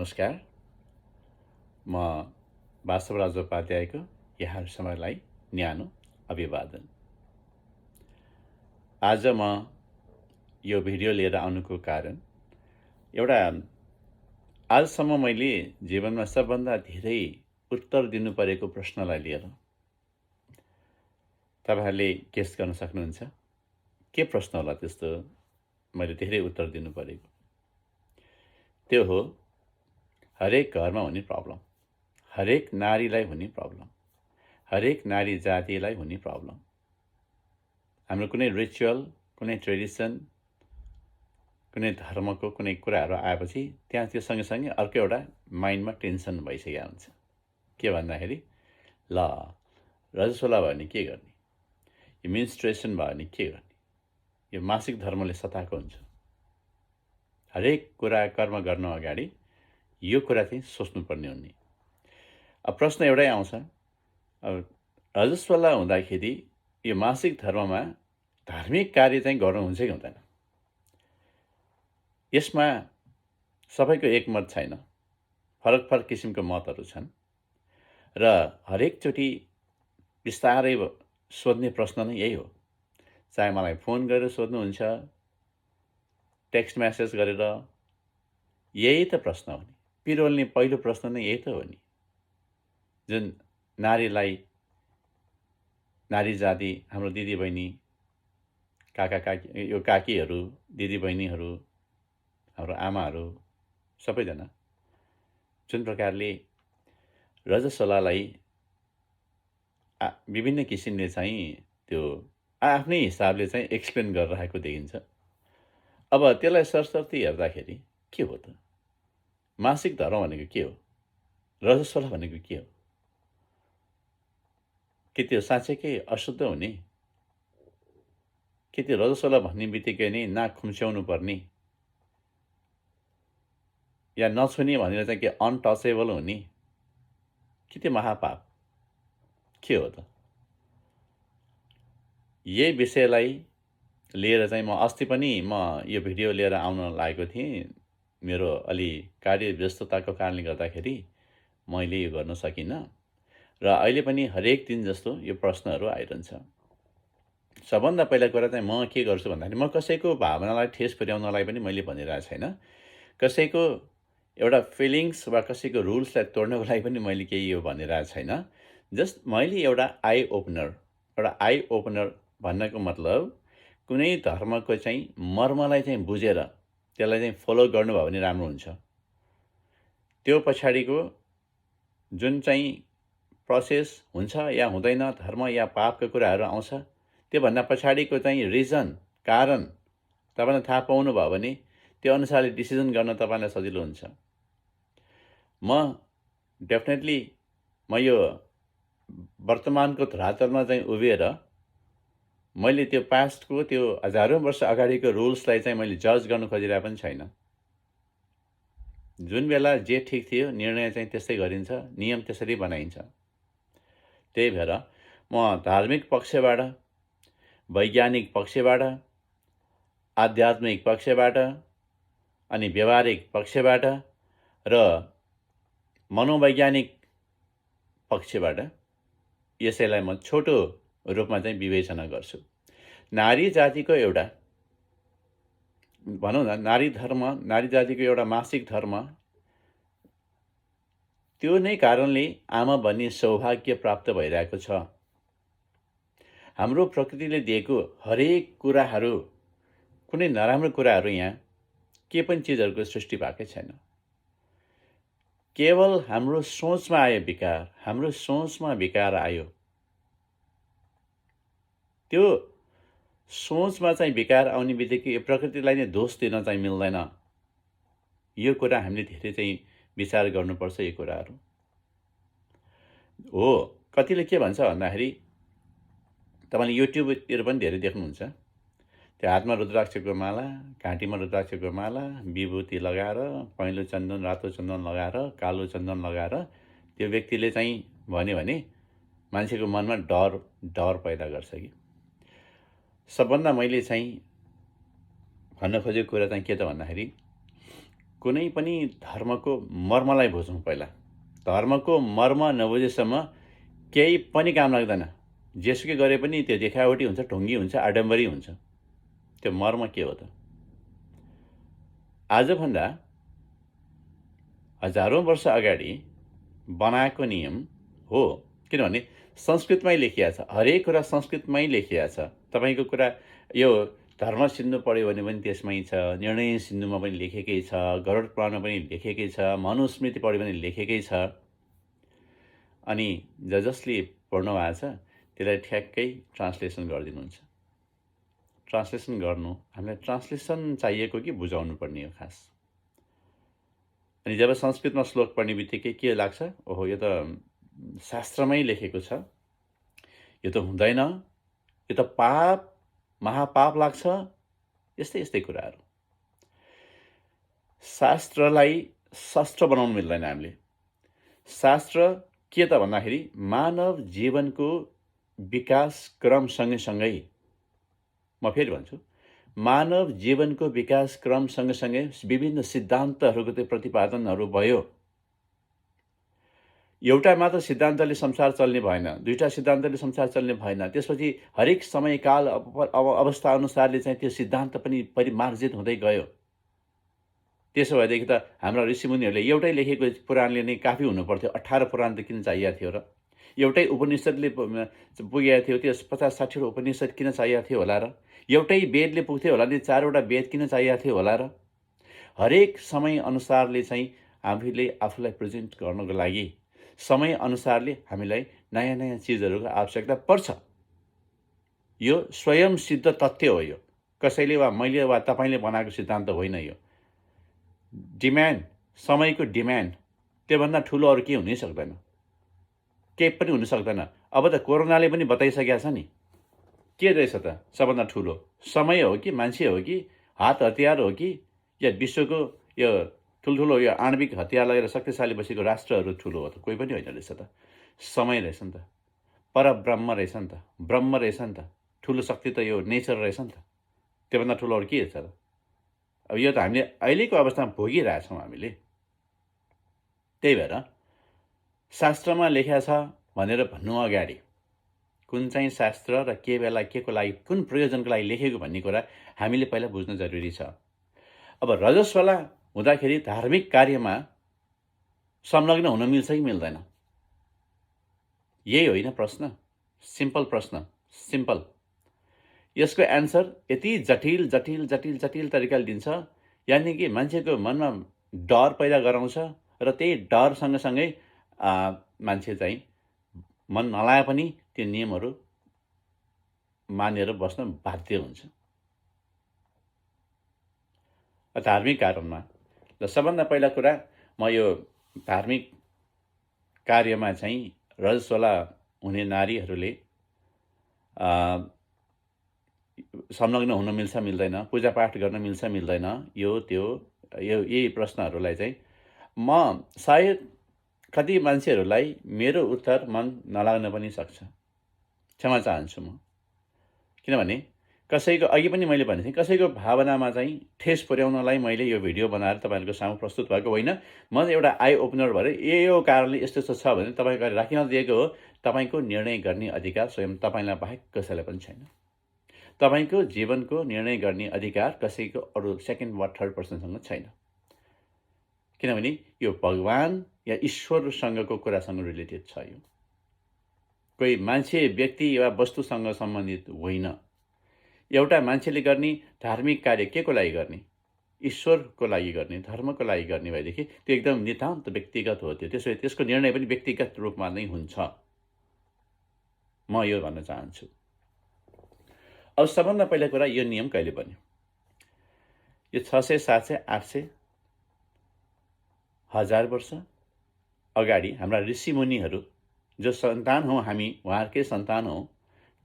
नमस्कार। म वासवराज उपाध्यायको यहाँ समयलाई न्यानो अभिवादन। आज म यो भिडियो लिएर आउनुको कारण एउटा आजसम्म मैले जीवनमा सबभन्दा धेरै उत्तर दिनु परेको प्रश्नलाई लिएर तपाईहरुले गेस गर्न सक्नुहुन्छ के प्रश्न होला त्यस्तो मैले धेरै उत्तर दिनु परेको। त्यो हो हरेक घरमा हुने प्रब्लम, हरेक नारीलाई हुने प्रब्लम, हरेक नारी जातिलाई हुने प्रब्लम। हाम्रो कुनै रिचुअल, कुनै ट्रेडिसन, कुनै धर्मको कुनै कुराहरू आएपछि त्यहाँ त्यो सँगसँगै अर्को एउटा माइन्डमा टेन्सन भइसकेको हुन्छ। के भन्दाखेरि ल रजस्वला भयो भने के गर्ने, यो मेन्स्ट्रुएसन भयो भने के गर्ने, यो मासिक धर्मले सताएको हुन्छ। हरेक कुरा कर्म गर्न अगाडि यो कुरा चाहिँ सोच्नुपर्ने हुने। अब प्रश्न एउटै आउँछ, अब रजस्वला हुँदाखेरि यो मासिक धर्ममा धार्मिक कार्य चाहिँ गर्नुहुन्छ कि हुँदैन? यसमा सबैको एकमत छैन, फरक फरक किसिमको मतहरू छन् र हरेकचोटि बिस्तारै सोध्ने प्रश्न नै यही हो। चाहे मलाई फोन गरेर सोध्नुहुन्छ, टेक्स्ट मेसेज गरेर, यही त प्रश्न हो नि। पिरोल्ने पहिलो प्रश्न नै यही त हो नि। जुन नारीलाई, नारी जाति, हाम्रो दिदीबहिनी, काका काकीहरू, दिदीबहिनीहरू, हाम्रो आमाहरू सबैजना जुन प्रकारले रजस्वलालाई विभिन्न किसिमले चाहिँ त्यो आफ्नै हिसाबले चाहिँ एक्सप्लेन गरिरहेको देखिन्छ। अब त्यसलाई सरसर्ती हेर्दाखेरि के हो त? मासिक धर्म भनेको के हो? रजस्वला भनेको के हो? के त्यो साँच्चैकै अशुद्ध हुने? के त्यो रजस्वला भन्ने बित्तिकै नै नाक खुम्च्याउनु पर्ने या नछुने भनेर चाहिँ के अनटचेबल हुने? के त्यो महापाप के हो त? यही विषयलाई लिएर चाहिँ म अस्ति पनि यो भिडियो लिएर आउन लागेको थिएँ। मेरो अलि कार्य व्यस्तताको कारणले गर्दाखेरि मैले यो गर्न सकिनँ र अहिले पनि हरेक दिन जस्तो यो प्रश्नहरू आइरहन्छ। सबभन्दा पहिला कुरा चाहिँ म के गर्छु भन्दाखेरि म कसैको भावनालाई ठेस पुर्याउनलाई पनि मैले भनिरहेको छैन। कसैको एउटा फिलिङ्स वा कसैको रुल्सलाई तोड्नको लागि पनि मैले केही यो भनिरहेको छैन। जस्ट मैले एउटा आई ओपनर भन्नको मतलब कुनै धर्मको चाहिँ मर्मलाई चाहिँ बुझेर त्यसलाई चाहिँ फलो गर्नुभयो भने राम्रो हुन्छ। त्यो पछाडिको जुन चाहिँ प्रोसेस हुन्छ या हुँदैन, धर्म या पापको कुराहरू आउँछ, त्योभन्दा पछाडिको चाहिँ रिजन, कारण तपाईले थाहा पाउनु भयो भने त्यो अनुसारले डिसिजन गर्न तपाईलाई सजिलो हुन्छ। म डेफिनेटली यो वर्तमानको धरातलमा चाहिँ उभिएर मैले त्यो पास्टको त्यो हजारौं वर्ष अगाडिको रुल्सलाई चाहिँ मैले जज गर्न खोजिरहेको पनि छैन। जुन बेला जे ठीक थियो निर्णय चाहिँ त्यस्तै गरिन्छ, नियम त्यसरी बनाइन्छ। त्यही भएर म धार्मिक पक्षबाट, वैज्ञानिक पक्षबाट, आध्यात्मिक पक्षबाट अनि व्यवहारिक पक्षबाट र मनोवैज्ञानिक पक्षबाट यसैलाई म छोटो रूपमा चाहिँ विवेचना गर्छु। नारी जातिको एउटा भनौँ न नारी जातिको एउटा मासिक धर्म, त्यो नै कारणले आमा बन्ने सौभाग्य प्राप्त भइरहेको छ। हाम्रो प्रकृतिले दिएको हरेक कुराहरू, कुनै नराम्रो कुराहरू यहाँ के पनि चिजहरूको सृष्टि भएकै छैन। केवल हाम्रो सोचमा आयो विकार, हाम्रो सोचमा विकार आयो। त्यो सोचमा चाहिँ विकार आउने बित्तिकै प्रकृतिलाई नै दोष दिन चाहिँ मिल्दैन। यो कुरा हामीले धेरै चाहिँ विचार गर्नुपर्छ। यो कुराहरू हो। कतिले के भन्छ भन्दाखेरि तपाईले युट्युबतिर पनि धेरै देख्नुहुन्छ, त्यो हातमा रुद्राक्षको माला, घाँटीमा रुद्राक्षको माला, विभूति लगाएर, पहेँलो चन्दन, रातो चन्दन लगाएर, कालो चन्दन लगाएर त्यो व्यक्तिले चाहिँ भन्यो भने मान्छेको मनमा डर पैदा गर्छ कि। सबभन्दा मैले चाहिँ भन्न खोजेको कुरा चाहिँ के त भन्दाखेरि कुनै पनि धर्मको मर्मलाई बुझौँ पहिला। धर्मको मर्म नबुझेसम्म केही पनि काम लाग्दैन। जेसुकै गरे पनि त्यो देखावटी हुन्छ, ढुङ्गी हुन्छ, आडम्बरी हुन्छ। त्यो मर्म के हो त? आजभन्दा हजारौँ वर्ष अगाडि बनाएको नियम हो। किनभने संस्कृतमै लेखिया छ, हरेक कुरा संस्कृतमै लेखिया छ। तपाईँको कुरा यो धर्म सिन्धु पढ्यो भने पनि त्यसमै छ, निर्णय सिन्धुमा पनि लेखेकै छ, गरुड पुराणमा पनि लेखेकै छ, मनुस्मृति पढ्यो भने लेखेकै छ। अनि जसले पढ्नु भएको छ त्यसलाई ठ्याक्कै ट्रान्सलेसन गरिदिनुहुन्छ। ट्रान्सलेसन गर्नु, हामीलाई ट्रान्सलेसन चाहिएको कि बुझाउनु पर्ने हो खास। अनि जब संस्कृतमा श्लोक पढ्ने बित्तिकै के लाग्छ, ओहो यो त शास्त्रमै लेखेको छ, यो त हुँदैन, यो त पाप, महापाप लाग्छ, यस्तै यस्तै कुराहरू। शास्त्रलाई शस्त्र बनाउनु मिल्दैन हामीले। शास्त्र के त भन्दाखेरि मानव जीवनको विकास क्रम सँगसँगै, म फेरि भन्छु, मानव जीवनको विकास क्रम सँगसँगै विभिन्न सिद्धान्तहरूको त्यो प्रतिपादनहरू भयो। एउटा मात्र सिद्धान्तले संसार चल्ने भएन, दुईटा सिद्धान्तले संसार चल्ने भएन। त्यसपछि हरेक समयकाल अवस्था अनुसारले चाहिँ त्यो सिद्धान्त पनि परिमार्जित हुँदै गयो। त्यसो भएदेखि त हाम्रा ऋषिमुनिहरूले एउटै लेखेको पुराणले नै काफी हुनुपर्थ्यो। 18 पुराण त किन चाहिएको थियो र? एउटै उपनिषद्ले पुगेको थियो, त्यो 50-60 उपनिषद किन चाहिएको थियो होला र? एउटै वेदले पुग्थ्यो होला नि, 4वटा वेद किन चाहिएको थियो होला र? हरेक समय अनुसारले चाहिँ हामीले आफूलाई प्रेजेन्ट गर्नको लागि समय अनुसारले हामीलाई नयाँ नयाँ चिजहरूको आवश्यकता पर्छ। यो स्वयं सिद्ध तथ्य हो। यो कसैले वा मैले वा तपाईँले बनाएको सिद्धान्त होइन। यो डिमान्ड, समयको डिमान्ड, त्योभन्दा ठुलो अरू के हुनै सक्दैन, केही पनि हुन सक्दैन। अब त कोरोनाले पनि बताइसकेको छ नि, के रहेछ त सबभन्दा ठुलो? समय हो कि मान्छे हो कि हात हतियार हो कि या विश्वको यो ठुल्ठुलो यो आणविक हतियार लगेर शक्तिशाली बसेको राष्ट्रहरू ठुलो हो त? कोही पनि होइन रहेछ त। समय रहेछ नि त, परब्रह्म रहेछ नि त, ब्रह्म रहेछ नि त, ठुलो शक्ति त यो नेचर रहेछ नि त। त्योभन्दा ठुलो अरू के छ त? अब यो त हामीले अहिलेको अवस्थामा भोगिरहेछौँ हामीले। त्यही भएर शास्त्रमा लेखा छ भनेर भन्नु अगाडि कुन चाहिँ शास्त्र र के बेला के को लागि, कुन प्रयोजनको लागि लेखेको भन्ने कुरा हामीले पहिला बुझ्न जरुरी छ। अब रजस्वला हुँदाखेरि धार्मिक कार्यमा संलग्न हुन मिल्छ कि मिल्दैन? यही होइन प्रश्न, सिम्पल प्रश्न, सिम्पल। यसको एन्सर यति जटिल जटिल जटिल जटिल तरिकाले दिन्छ, यानि कि मान्छेको मनमा डर पैदा गराउँछ र त्यही डर सँगसँगै मान्छे चाहिँ मन नलाए पनि त्यो नियमहरू मानेर बस्न बाध्य हुन्छ। धार्मिक कारणमा र सबभन्दा पहिला कुरा, म यो धार्मिक कार्यमा चाहिँ रजस्वला हुने नारीहरूले संलग्न हुन मिल्छ मिल्दैन, पूजापाठ गर्न मिल्छ मिल्दैन, यो त्यो यही प्रश्नहरूलाई चाहिँ म सायद कति मान्छेहरूलाई मेरो उत्तर मन नलाग्न पनि सक्छ, क्षमा चाहन्छु म। किनभने कसैको, अघि पनि मैले भनेको थिएँ, कसैको भावनामा चाहिँ ठेस पुर्याउनलाई मैले यो भिडियो बनाएर तपाईँहरूको सामु प्रस्तुत भएको होइन। म एउटा आई ओपनर भएर यो कारणले यस्तो यस्तो छ भने तपाईँको राखिन दिएको हो। तपाईँको निर्णय गर्ने अधिकार स्वयं तपाईँलाई बाहेक कसैलाई पनि छैन। तपाईँको जीवनको निर्णय गर्ने अधिकार कसैको अरू सेकेन्ड वा थर्ड पर्सनसँग छैन। किनभने यो भगवान या ईश्वरसँगको कुरासँग रिलेटेड छ। यो कोही मान्छे, व्यक्ति वा वस्तुसँग सम्बन्धित होइन। एउटा मान्छेले गर्ने धार्मिक कार्य के को लागि गर्ने? ईश्वरको लागि गर्ने, धर्मको लागि गर्ने भएदेखि त्यो एकदम नितान्त व्यक्तिगत हो। त्यसो त्यसको निर्णय पनि व्यक्तिगत रूपमा नै हुन्छ, म यो भन्न चाहन्छु। अब सबभन्दा पहिला कुरा, यो नियम कहिले बन्यो? यो 600, 700, 800, 1000 वर्ष अगाडि हाम्रा ऋषिमुनिहरू, जो सन्तान हौँ हामी, उहाँहरूकै सन्तान हौँ,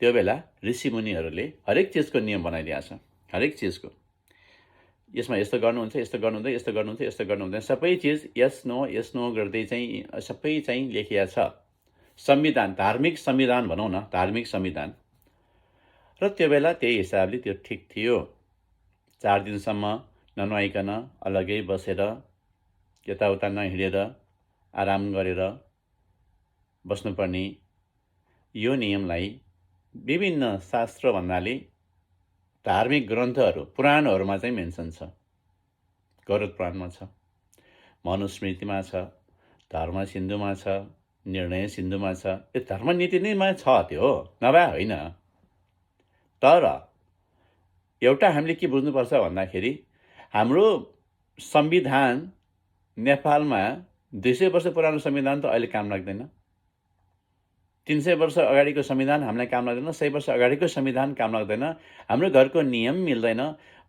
त्यो बेला ऋषिमुनिहरूले हरेक चिजको नियम बनाइदिएको छ। हरेक चिजको, यसमा यस्तो गर्नुहुन्छ, यस्तो गर्नुहुँदैन, यस्तो गर्नुहुन्छ, यस्तो गर्नुहुँदैन, सबै चिज यस नो गर्दै चाहिँ सबै चाहिँ लेखिया छ। संविधान, धार्मिक संविधान भनौँ न, धार्मिक संविधान। र त्यो बेला त्यही हिसाबले त्यो ठिक थियो। 4 दिनसम्म ननुहाइकन अलग्गै बसेर यताउता नहिँडेर आराम गरेर बस्नुपर्ने यो नियमलाई विभिन्न शास्त्र भन्नाले धार्मिक ग्रन्थहरू पुराणहरूमा चाहिँ मेन्सन छ। गरुड पुराणमा छ, मनुस्मृतिमा छ, धर्म सिन्धुमा छ, निर्णय सिन्धुमा छ। यो धर्मनीति नैमा छ, त्यो नभए होइन। तर एउटा हामीले के बुझ्नुपर्छ भन्दाखेरि हाम्रो संविधान नेपालमा 200 वर्ष पुरानो संविधान त अहिले काम लाग्दैन। 300 वर्ष अगाडिको संविधान हामीलाई काम लाग्दैन। 100 वर्ष अगाडिको संविधान काम लाग्दैन। हाम्रो घरको नियम मिल्दैन।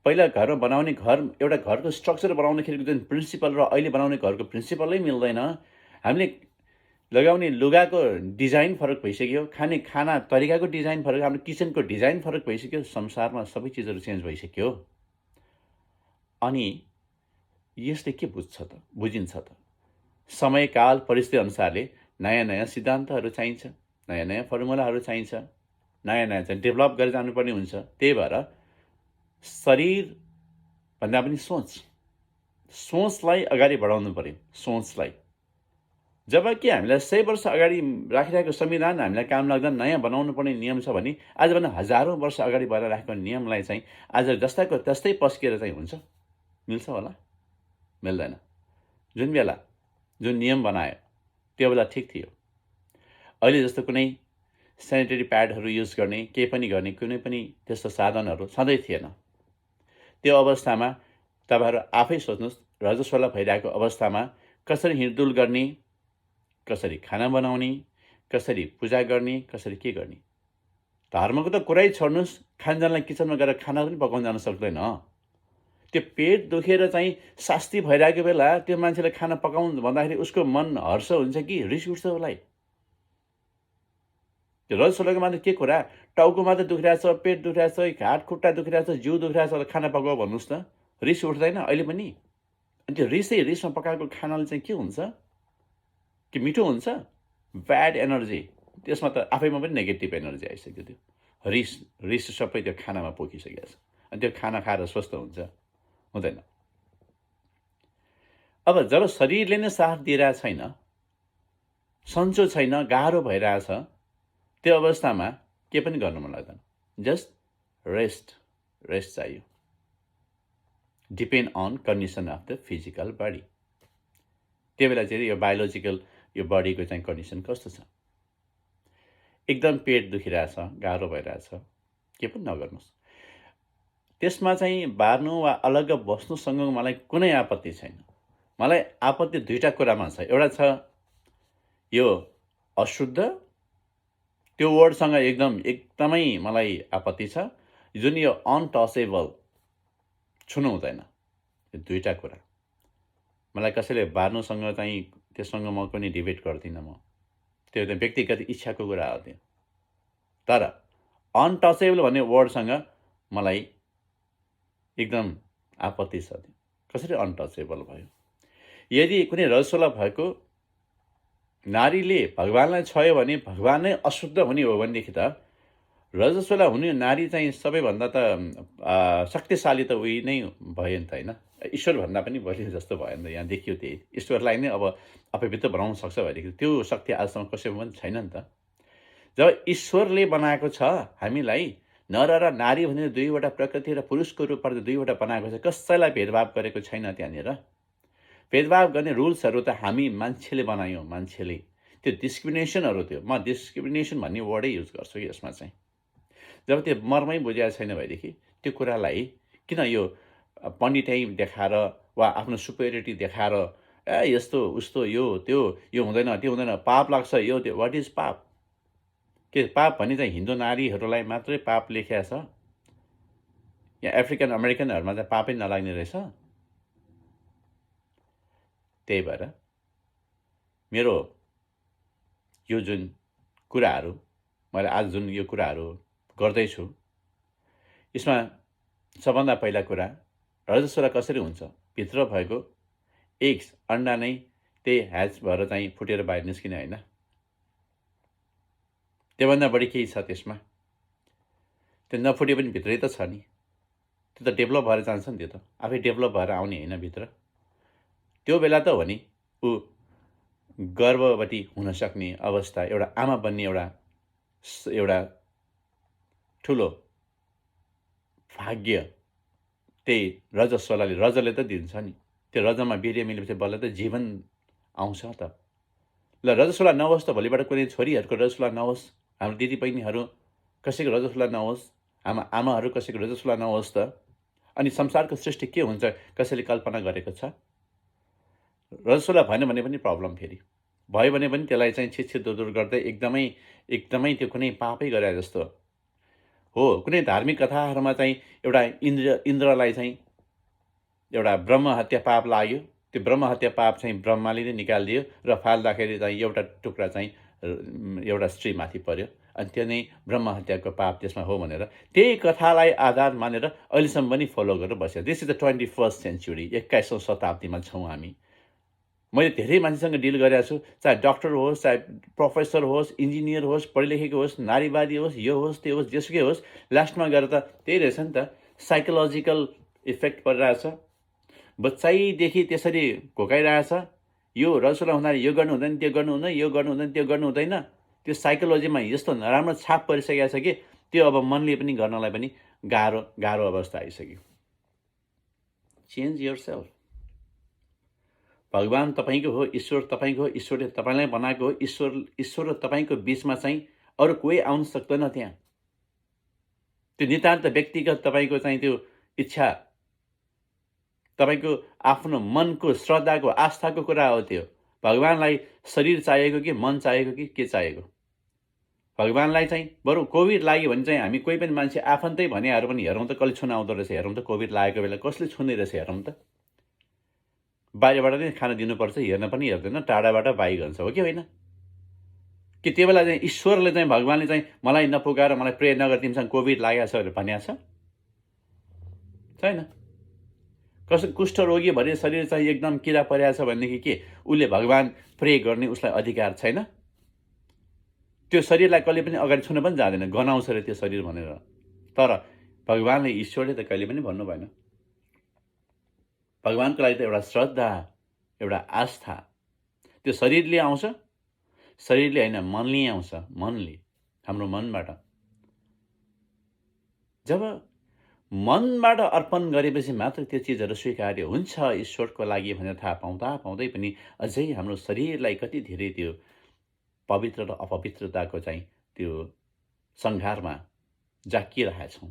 पहिला घरमा बनाउने एउटा घरको स्ट्रक्चर बनाउँदाखेरिको जुन प्रिन्सिपल र अहिले बनाउने घरको प्रिन्सिपलै मिल्दैन। हामीले लगाउने लुगाको डिजाइन फरक भइसक्यो, खाने खाना तरिकाको डिजाइन फरक, हाम्रो किचनको डिजाइन फरक भइसक्यो। संसारमा सबै चिजहरू चेन्ज भइसक्यो। अनि यसले के बुझिन्छ त? समयकाल परिस्थिति अनुसारले नयाँ नयाँ सिद्धान्तहरू चाहिन्छ, नयाँ नयाँ फर्मुलाहरू चाहिन्छ, नयाँ नयाँ चाहिँ डेभलप गरेर जानुपर्ने हुन्छ। त्यही भएर शरीर भन्दा पनि सोचलाई अगाडि बढाउनु पर्यो। सोचलाई जबकि हामीलाई 100 वर्ष अगाडि राखिरहेको संविधान हामीलाई काम लाग्दा नयाँ बनाउनु पर्ने नियम छ भने आजभन्दा हजारौँ वर्ष अगाडि भएर राखेको नियमलाई चाहिँ आज जस्ताको त्यस्तै पस्किएर चाहिँ हुन्छ? मिल्छ होला? मिल्दैन। जुन बेला जुन नियम बनायो त्यो बेला ठिक थियो। अहिले जस्तो कुनै सेनिटरी प्याडहरू युज गर्ने, केही पनि गर्ने कुनै पनि त्यस्तो साधनहरू सधैँ थिएन। त्यो अवस्थामा तपाईँहरू आफै सोच्नुहोस्, रजस्वला भइरहेको अवस्थामा कसरी हिँडडुल गर्ने, कसरी खाना बनाउने, कसरी पूजा गर्ने, कसरी के गर्ने। धर्मको त कुरै छोड्नुहोस्, खानजानलाई किचनमा गएर खाना पनि पकाउन जान सक्दैन। त्यो पेट दुखेर चाहिँ शास्ति भइरहेको बेला त्यो मान्छेले खाना पकाउनु भन्दाखेरि उसको मन हर्ष हुन्छ कि रिस उठ्छ उसलाई? त्यो रजस्वलाको मात्र के कुरा? टाउको मात्र दुखिरहेछ, पेट दुखिरहेछ, हात खुट्टा दुखिरहेछ, जिउ दुखिरहेछ, खाना पकाऊ भन्नुहोस् त, रिस उठ्दैन अहिले पनि? अनि त्यो रिसमा पकाएको खानाले चाहिँ के हुन्छ? कि मिठो हुन्छ? ब्याड एनर्जी, त्यसमा त आफैमा पनि नेगेटिभ एनर्जी आइसक्यो। त्यो रिस सबै त्यो खानामा पोखिसकेको छ। अनि त्यो खाना खाएर स्वस्थ हुन्छ? हुँदैन। अब जब शरीरले नै साथ दिइरहेको छैन, सन्चो छैन, गाह्रो भइरहेछ, त्यो अवस्थामा के पनि गर्नु मन लाग्दैन। जस्ट रेस्ट चाहियो। Depend on condition of the physical body. त्यो बेला चाहिँ यो बायोलोजिकल यो बडीको चाहिँ कन्डिसन कस्तो छ? एकदम पेट दुखिरहेछ, गाह्रो भइरहेछ, के पनि नगर्नुहोस्। त्यसमा चाहिँ बार्नु वा अलग्ग बस्नुसँग मलाई कुनै आपत्ति छैन। मलाई आपत्ति दुईवटा कुरामा छ। एउटा छ यो अशुद्ध, त्यो वर्डसँग एकदमै मलाई आपत्ति छ। जुन यो अनटचेबल, छुनु हुँदैन। यो दुईवटा कुरा मलाई कसैले बार्नुसँग चाहिँ त्यससँग म पनि डिबेट गर्दिनँ। म त्यो त व्यक्तिगत इच्छाको कुरा हो त्यो। तर अनटचेबल भन्ने वर्डसँग मलाई एकदम आपत्ति छ। कसरी अनटचेबल भयो? यदि कुनै रजस्वला भएको नारीले भगवानलाई छोयो भने भगवान नै अशुद्ध हुने हो भनेदेखि त रजस्वला हुने नारी चाहिँ सबैभन्दा त शक्तिशाली त उही नै भयो नि त, होइन? ईश्वरभन्दा पनि बलियो जस्तो भयो नि त। यहाँ देखियो त्यही। ईश्वरलाई नै अब अपवित्र बनाउन सक्छ भनेदेखि त्यो शक्ति आजसम्म कसैमा पनि छैन नि त। जब ईश्वरले बनाएको छ हामीलाई, नर र नारी भनेर दुईवटा प्रकृति र पुरुषको रूपबाट दुईवटा बनाएको छ। कसैलाई भेदभाव गरेको छैन त्यहाँनिर। भेदभाव गर्ने रुल्सहरू त हामी मान्छेले बनायौँ, मान्छेले। त्यो डिस्क्रिमिनेसनहरू थियो। म डिस्क्रिमिनेसन भन्ने वर्डै युज गर्छु यसमा चाहिँ। जब त्यो मर्मै बुझाएको छैन भएदेखि त्यो कुरालाई किन यो पण्डितै देखाएर वा आफ्नो सुपेरिटी देखाएर यस्तो उस्तो यो त्यो यो हुँदैन, त्यो हुँदैन, पाप लाग्छ, यो त्यो। वाट इज पाप? के पाप भने चाहिँ हिन्दू नारीहरूलाई मात्रै पाप लेखिया छ? यहाँ अफ्रिकन अमेरिकनहरूमा चाहिँ पापै नलाग्ने रहेछ? त्यही भएर मेरो यो जुन कुराहरू, मैले आज जुन यो कुराहरू गर्दैछु, यसमा सबभन्दा पहिला कुरा रजस्वला कसरी हुन्छ? भित्र भएको एग्स, अन्डा नै त्यही ह्याच भएर चाहिँ फुटेर बाहिर निस्किने होइन। त्योभन्दा बढी केही छ त्यसमा? त्यो नफुटे पनि भित्रै त छ नि। त्यो त डेभलप भएर जान्छ नि। त्यो त आफै डेभलप भएर आउने होइन भित्र। त्यो बेला त हो नि ऊ गर्भवती हुन सक्ने अवस्था, एउटा आमा बन्ने एउटा ठुलो भाग्य त्यही रजले त दिन्छ नि। त्यो रजमा वीर्य मिलेपछि बल्ल त जीवन आउँछ त। ल रजस्वला नहोस् त भोलिबाट कुनै छोरीहरूको रजस्वला नहोस्, हाम्रो दिदीबहिनीहरू कसैको रजस्वला नहोस्, हाम्रो आमाहरू कसैको रजस्वला नहोस् त। अनि संसारको सृष्टि के हुन्छ कसैले कल्पना गरेको छ? रजस्वला भएन भने पनि प्रब्लम फेरि। भयो भने पनि त्यसलाई चाहिँ छिटछिटो गर्दै एकदमै त्यो कुनै पापै गरे जस्तो हो। कुनै धार्मिक कथाहरूमा चाहिँ एउटा इन्द्रलाई चाहिँ एउटा ब्रह्म हत्या पाप लाग्यो। त्यो ब्रह्म हत्या पाप चाहिँ ब्रह्माले नै निकालिदियो र फाल्दाखेरि चाहिँ एउटा टुक्रा चाहिँ एउटा स्त्रीमाथि पर्यो। अनि त्यो नै ब्रह्म हत्याको पाप त्यसमा हो भनेर त्यही कथालाई आधार मानेर अहिलेसम्म पनि फलो गरेर बस्यो। This is the 21st century, 21औं शताब्दीमा छौँ हामी। मैले धेरै मान्छेसँग डिल गरेको छु, चाहे डक्टर होस्, चाहे प्रोफेसर होस्, इन्जिनियर होस्, पढेलेखेको होस्, नारीवादी होस्, यो होस् त्यो होस्, जेसुकै होस्, लास्टमा गएर त त्यही रहेछ नि त, साइकोलोजिकल इफेक्ट परिरहेछ। बच्चैदेखि त्यसरी घोकाइरहेछ, यो रजस्वला हुँदाखेरि यो गर्नु हुँदैन, त्यो गर्नु हुँदैन, यो गर्नु हुँदैन, त्यो गर्नु हुँदैन। त्यो साइकोलोजीमा यस्तो नराम्रो छाप परिसकेको छ कि त्यो अब मनले पनि गर्नलाई पनि गाह्रो अवस्था आइसक्यो। Change yourself. भगवान तपाईँको हो, ईश्वर तपाईँको हो, ईश्वरले तपाईँलाई बनाएको हो। ईश्वर र तपाईँको बिचमा चाहिँ अरू कोही आउन सक्दैन। त्यहाँ त्यो नितान्त व्यक्तिगत तपाईँको चाहिँ त्यो इच्छा, तपाईँको आफ्नो मनको श्रद्धाको आस्थाको कुरा हो। त्यो भगवानलाई शरीर चाहिएको कि मन चाहिएको कि के चाहिएको? भगवानलाई चाहिँ बरु कोभिड लाग्यो भने चाहिँ हामी कोही पनि मान्छे आफन्तै भनेहरू पनि हेरौँ त कसले छुन आउँदो रहेछ, हेरौँ त कोभिड लागेको बेला कसले छुने रहेछ हेरौँ त। बाहिरबाट नै खान दिनुपर्छ, हेर्न पनि हेर्दैन, टाढाबाट बाई भन्छ, हो कि होइन? कि त्यो बेला चाहिँ ईश्वरले चाहिँ भगवानले चाहिँ मलाई नपुगाएर मलाई प्रे नगर तिमीसँग कोभिड लागेको छ भनेर भनेको छ? छैन। कसै कुष्ठरोगी भने शरीर चाहिँ एकदम किरा परेको छ भनेदेखि के उसले भगवान प्रे गर्ने उसलाई अधिकार छैन? त्यो शरीरलाई कहिले पनि अगाडि छुन पनि जाँदैन, गनाउँछ अरे त्यो शरीर भनेर। तर भगवानले, ईश्वरले त कहिले पनि भन्नु भएन। भगवानको लागि त एउटा श्रद्धा, एउटा आस्था त्यो शरीरले आउँछ, शरीरले होइन मनले आउँछ, मनले, हाम्रो मनबाट। जब मनबाट अर्पण गरेपछि मात्र त्यो चिजहरू स्वीकार्य हुन्छ ईश्वरको लागि भनेर थाहा पाउँदै पनि अझै हाम्रो शरीरलाई कति धेरै त्यो पवित्र र अपवित्रताको चाहिँ त्यो सङ्घारमा जाकिरहेछौँ।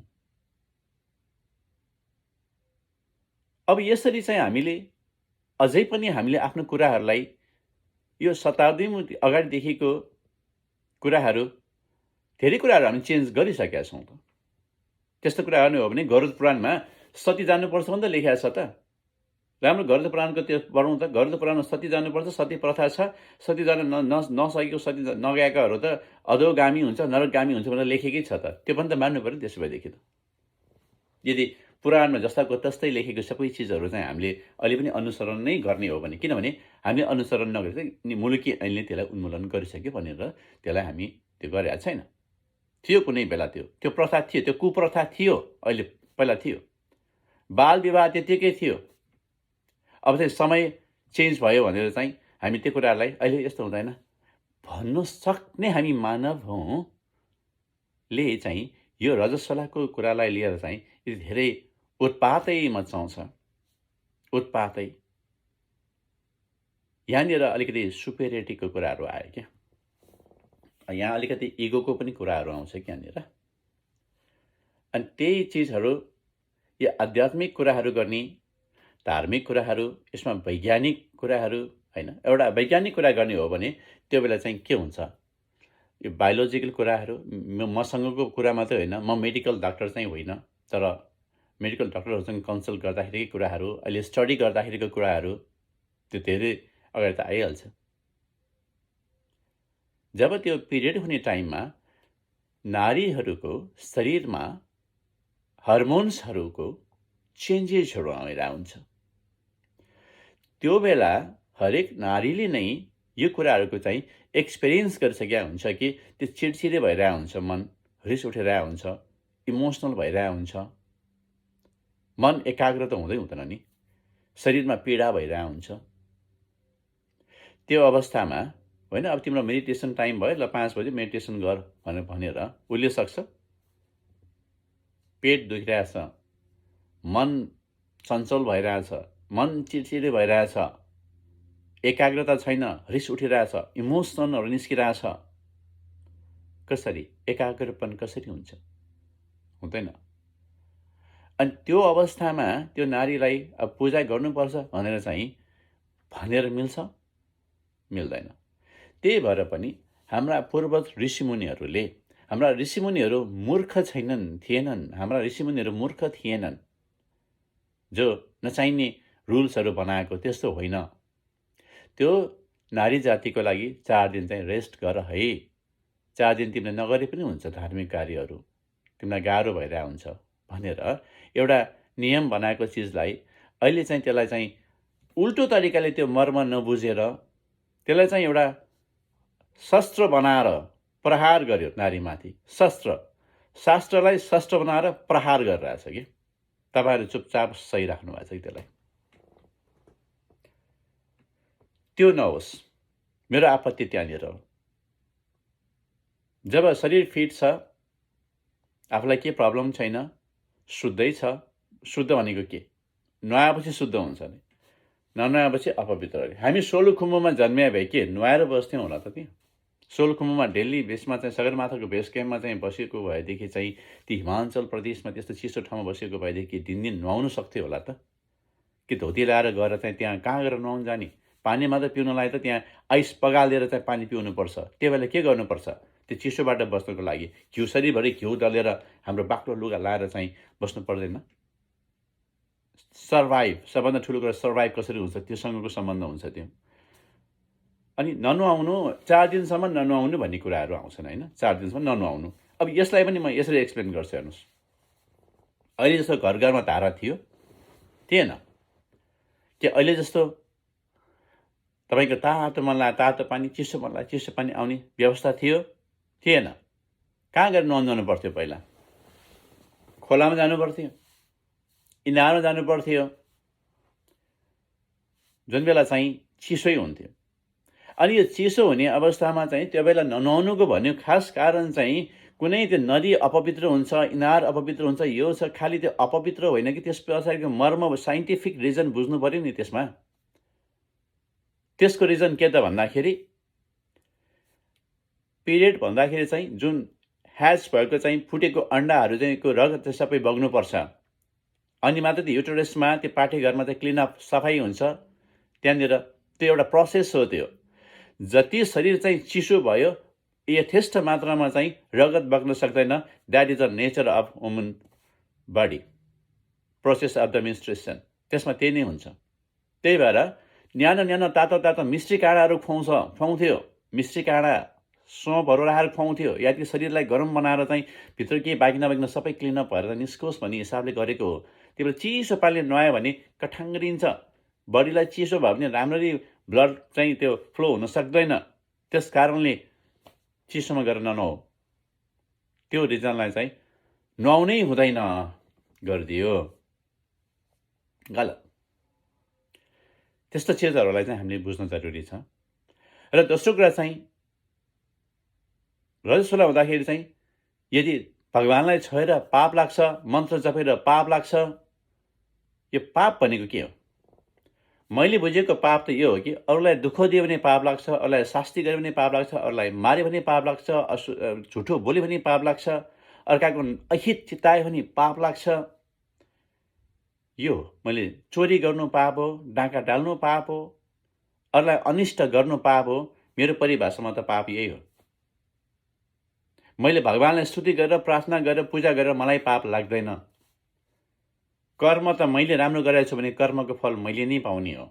अब यसरी चाहिँ हामीले अझै पनि हामीले आफ्नो कुराहरूलाई यो शताब्दीमा अगाडिदेखिको कुराहरू धेरै कुराहरू हामी चेन्ज गरिसकेका छौँ त। त्यस्तो कुरा गर्ने हो भने गरुड पुराणमा सती जानुपर्छ भने त लेखेको छ त। राम्रो गरुड पुराणको त्यो पढौँ त। गरुड पुराणमा सती जानुपर्छ, सती प्रथा छ। सती जान नसकेको, सती नगएकाहरू त अधोगामी हुन्छ, नरकगामी हुन्छ भनेर लेखेकै छ त। त्यो पनि त मान्नु पऱ्यो त्यसो भएदेखि त। यदि पुराणमा जस्ताको तस्तै लेखेको सबै चिजहरू चाहिँ हामीले अहिले पनि अनुसरण नै गर्ने हो भने, किनभने हामीले अनुसरण नगरे चाहिँ मुलुकी ऐनले त्यसलाई उन्मूलन गरिसक्यो भनेर त्यसलाई हामी त्यो गरेका छैन। थियो कुनै बेला त्यो प्रथा थियो, त्यो कुप्रथा थियो, अहिले पहिला थियो। बाल विवाह त्यतिकै थियो। अब चाहिँ समय चेन्ज भयो भनेर चाहिँ हामी त्यो कुरालाई अहिले यस्तो हुँदैन भन्नु सक्ने हामी मानव हौँ ले चाहिँ यो रजस्वलाको कुरालाई लिएर चाहिँ धेरै उत्पातै मचाउँछ। उत्पातै यहाँनिर अलिकति सुपेरियरिटीको कुराहरू आयो क्या। यहाँ अलिकति इगोको पनि कुराहरू आउँछ कि यहाँनिर। अनि त्यही चिजहरू यो आध्यात्मिक कुराहरू गर्ने, धार्मिक कुराहरू, यसमा वैज्ञानिक कुराहरू होइन, एउटा वैज्ञानिक कुरा गर्ने हो भने त्यो बेला चाहिँ के हुन्छ, यो बायोलोजिकल कुराहरू मसँगको कुरा मात्रै होइन, म मेडिकल डाक्टर चाहिँ होइन, तर मेडिकल डक्टरहरूसँग कन्सल्ट गर्दाखेरिको कुराहरू, अहिले स्टडी गर्दाखेरिको कुराहरू त्यो धेरै अगाडि त आइहाल्छ। जब त्यो पिरियड हुने टाइममा नारीहरूको शरीरमा हर्मोन्सहरूको चेन्जेसहरू आएर हुन्छ। त्यो बेला हरेक नारीले नै यो कुराहरूको चाहिँ एक्सपिरियन्स गरिसकेका हुन्छ कि त्यो चिडचिडे भइरहेको हुन्छ, मन रिस उठिरहेको हुन्छ, इमोसनल भइरहेको हुन्छ, मन एकाग्र त हुँदैन नि, शरीरमा पीडा भइरहेको हुन्छ। त्यो अवस्थामा होइन अब तिम्रो मेडिटेसन टाइम भयो, ल 5 बजे मेडिटेसन गर भनेर उसले सक्छ? पेट दुखिरहेछ, मन चञ्चल भइरहेछ, मन चिडचिडे भइरहेछ, एकाग्रता छैन, रिस उठिरहेछ, इमोसनलहरू निस्किरहेछ, कसरी एकाग्रपन कसरी हुन्छ? हुँदैन। अनि त्यो अवस्थामा त्यो नारीलाई अब पूजा गर्नुपर्छ भनेर मिल्छ? मिल्दैन। त्यही भएर पनि हाम्रा पूर्वज ऋषिमुनिहरूले, हाम्रा ऋषिमुनिहरू मूर्ख थिएनन्, हाम्रा ऋषिमुनिहरू मूर्ख थिएनन् जो नचाहिने रुल्सहरू बनाएको, त्यस्तो होइन। त्यो नारी जातिको लागि 4 दिन चाहिँ रेस्ट गर है, 4 दिन तिमीले नगरे पनि हुन्छ धार्मिक कार्यहरू, तिमीलाई गाह्रो भइरहेको हुन्छ भनेर एउटा नियम बनाएको चिजलाई अहिले चाहिँ त्यसलाई चाहिँ उल्टो तरिकाले त्यो मर्म नबुझेर त्यसलाई चाहिँ एउटा शस्त्र बनाएर प्रहार गर्यो नारीमाथि। शास्त्रलाई शस्त्र बनाएर प्रहार गरिरहेछ कि तपाईँहरू चुपचाप सही राख्नु भएको छ कि त्यसलाई। त्यो नहोस्, मेरो आपत्ति त्यहाँनिर हो। जब शरीर फिट छ, आफूलाई के प्रब्लम छैन, शुद्धै छ, शुद्ध भनेको के? नुहाएपछि शुद्ध हुन्छ नि, ननुहाएपछि अपवित्र अरे। हामी सोलुखुम्बुमा जन्मिए भए के नुहाएर बस्थ्यौँ होला त? त्यहाँ सोलुखुम्बुमा डेली बेसमा चाहिँ सगरमाथाको बेस क्याम्पमा चाहिँ बसेको भएदेखि चाहिँ ती हिमाञ्चल प्रदेशमा त्यस्तो चिसो ठाउँमा बसेको भएदेखि दिन नुहाउनु सक्थ्यो होला त? कि धोती लाएर गएर चाहिँ त्यहाँ कहाँ गएर नुहाउनु जाने? पानी मात्र पिउनलाई त त्यहाँ आइस पगालेर चाहिँ पानी पिउनुपर्छ। त्यो बेला के गर्नुपर्छ? त्यो चिसोबाट बस्नको लागि घिउ शरीरभरि घिउ दलेर हाम्रो बाक्लो लुगा लाएर चाहिँ बस्नु पर्दैन? सर्भाइभ, सबभन्दा ठुलो कुरा सर्भाइभ कसरी हुन्छ त्योसँगको सम्बन्ध हुन्छ त्यो। अनि ननुहाउनु, 4 दिनसम्म ननुहाउनु भन्ने कुराहरू आउँछन् होइन, 4 दिनसम्म ननुहाउनु। अब यसलाई पनि म यसरी एक्सप्लेन गर्छु हेर्नुहोस्। अहिले जस्तो घर घरमा धारा थिएन कि अहिले जस्तो तपाईँको तातो मनलाई तातो पानी, चिसो मनलाई चिसो पानी आउने व्यवस्था थिएन। कहाँ गएर नुहाउनु पर्थ्यो? पहिला खोलामा जानु पर्थ्यो, इनारमा जानु पर्थ्यो, जुन बेला चाहिँ चिसै हुन्थ्यो। अनि यो चिसो हुने अवस्थामा चाहिँ त्यो बेला ननुहाउनुको भन्ने खास कारण चाहिँ कुनै त्यो नदी अपवित्र हुन्छ, इनार अपवित्र हुन्छ, यो छ। खालि त्यो अपवित्र होइन कि त्यस पछाडिको मर्म, साइन्टिफिक रिजन बुझ्नु पऱ्यो नि त्यसमा। त्यसको रिजन के त भन्दाखेरि पिरियड भन्दाखेरि चाहिँ जुन ह्याच भएको चाहिँ फुटेको अन्डाहरू चाहिँ को रगत चाहिँ सबै बग्नुपर्छ, अनि मात्र त्यो युटरसमा त्यो पाठेघरमा चाहिँ क्लिनअप सफाइ हुन्छ। त्यहाँनिर त्यो एउटा प्रोसेस हो। त्यो जति शरीर चाहिँ चिसो भयो यथेष्ट मात्रामा चाहिँ रगत बग्न सक्दैन। That is the nature of woman body, process of the menstruation, त्यसमा त्यही नै हुन्छ। त्यही भएर न्यानो तातो मिस्टी काँडाहरू खुवाउँथ्यो, मिस्टी काँडा सोपहरू राखेर खुवाउँथ्यो, या त्यो शरीरलाई गरम बनाएर चाहिँ भित्र केही बाँकी नबाँकिन सबै क्लिनअप भएर निस्कोस् भन्ने हिसाबले गरेको हो। त्यो बेला चिसो पानीले नुहायो भने कठाङ्ग्रिन्छ, बडीलाई चिसो भयो भने राम्ररी ब्लड चाहिँ त्यो फ्लो हुन सक्दैन। त्यस कारणले चिसोमा गएर ननुहाऊ, त्यो रिजनलाई चाहिँ नुहाउनै हुँदैन गरिदियो, गलत। त्यस्तो चिजहरूलाई चाहिँ हामीले बुझ्न जरुरी छ। र दोस्रो कुरा चाहिँ रजस्वला हुँदाखेरि चाहिँ यदि भगवानलाई छोएर पाप लाग्छ, मन्त्र जपेर पाप लाग्छ, यो पाप भनेको के हो? मैले बुझेको पाप त यो हो कि अरूलाई दुःख दियो भने पाप लाग्छ, अरूलाई शास्ति गर्यो भने पाप लाग्छ, अरूलाई मार्यो भने पाप लाग्छ, झुठो बोल्यो भने पाप लाग्छ, अर्काको अहित चितायो भने पाप लाग्छ। यो मैले चोरी गर्नु पाप हो, डाका डाल्नु पाप हो, अरूलाई अनिष्ट गर्नु पाप हो। मेरो परिभाषामा त पाप यही हो। मैले भगवानलाई स्तुति गरेर प्रार्थना गरेर पूजा गरेर मलाई पाप लाग्दैन। कर्म त मैले राम्रो गरेको छु भने कर्मको फल मैले नै पाउने हो।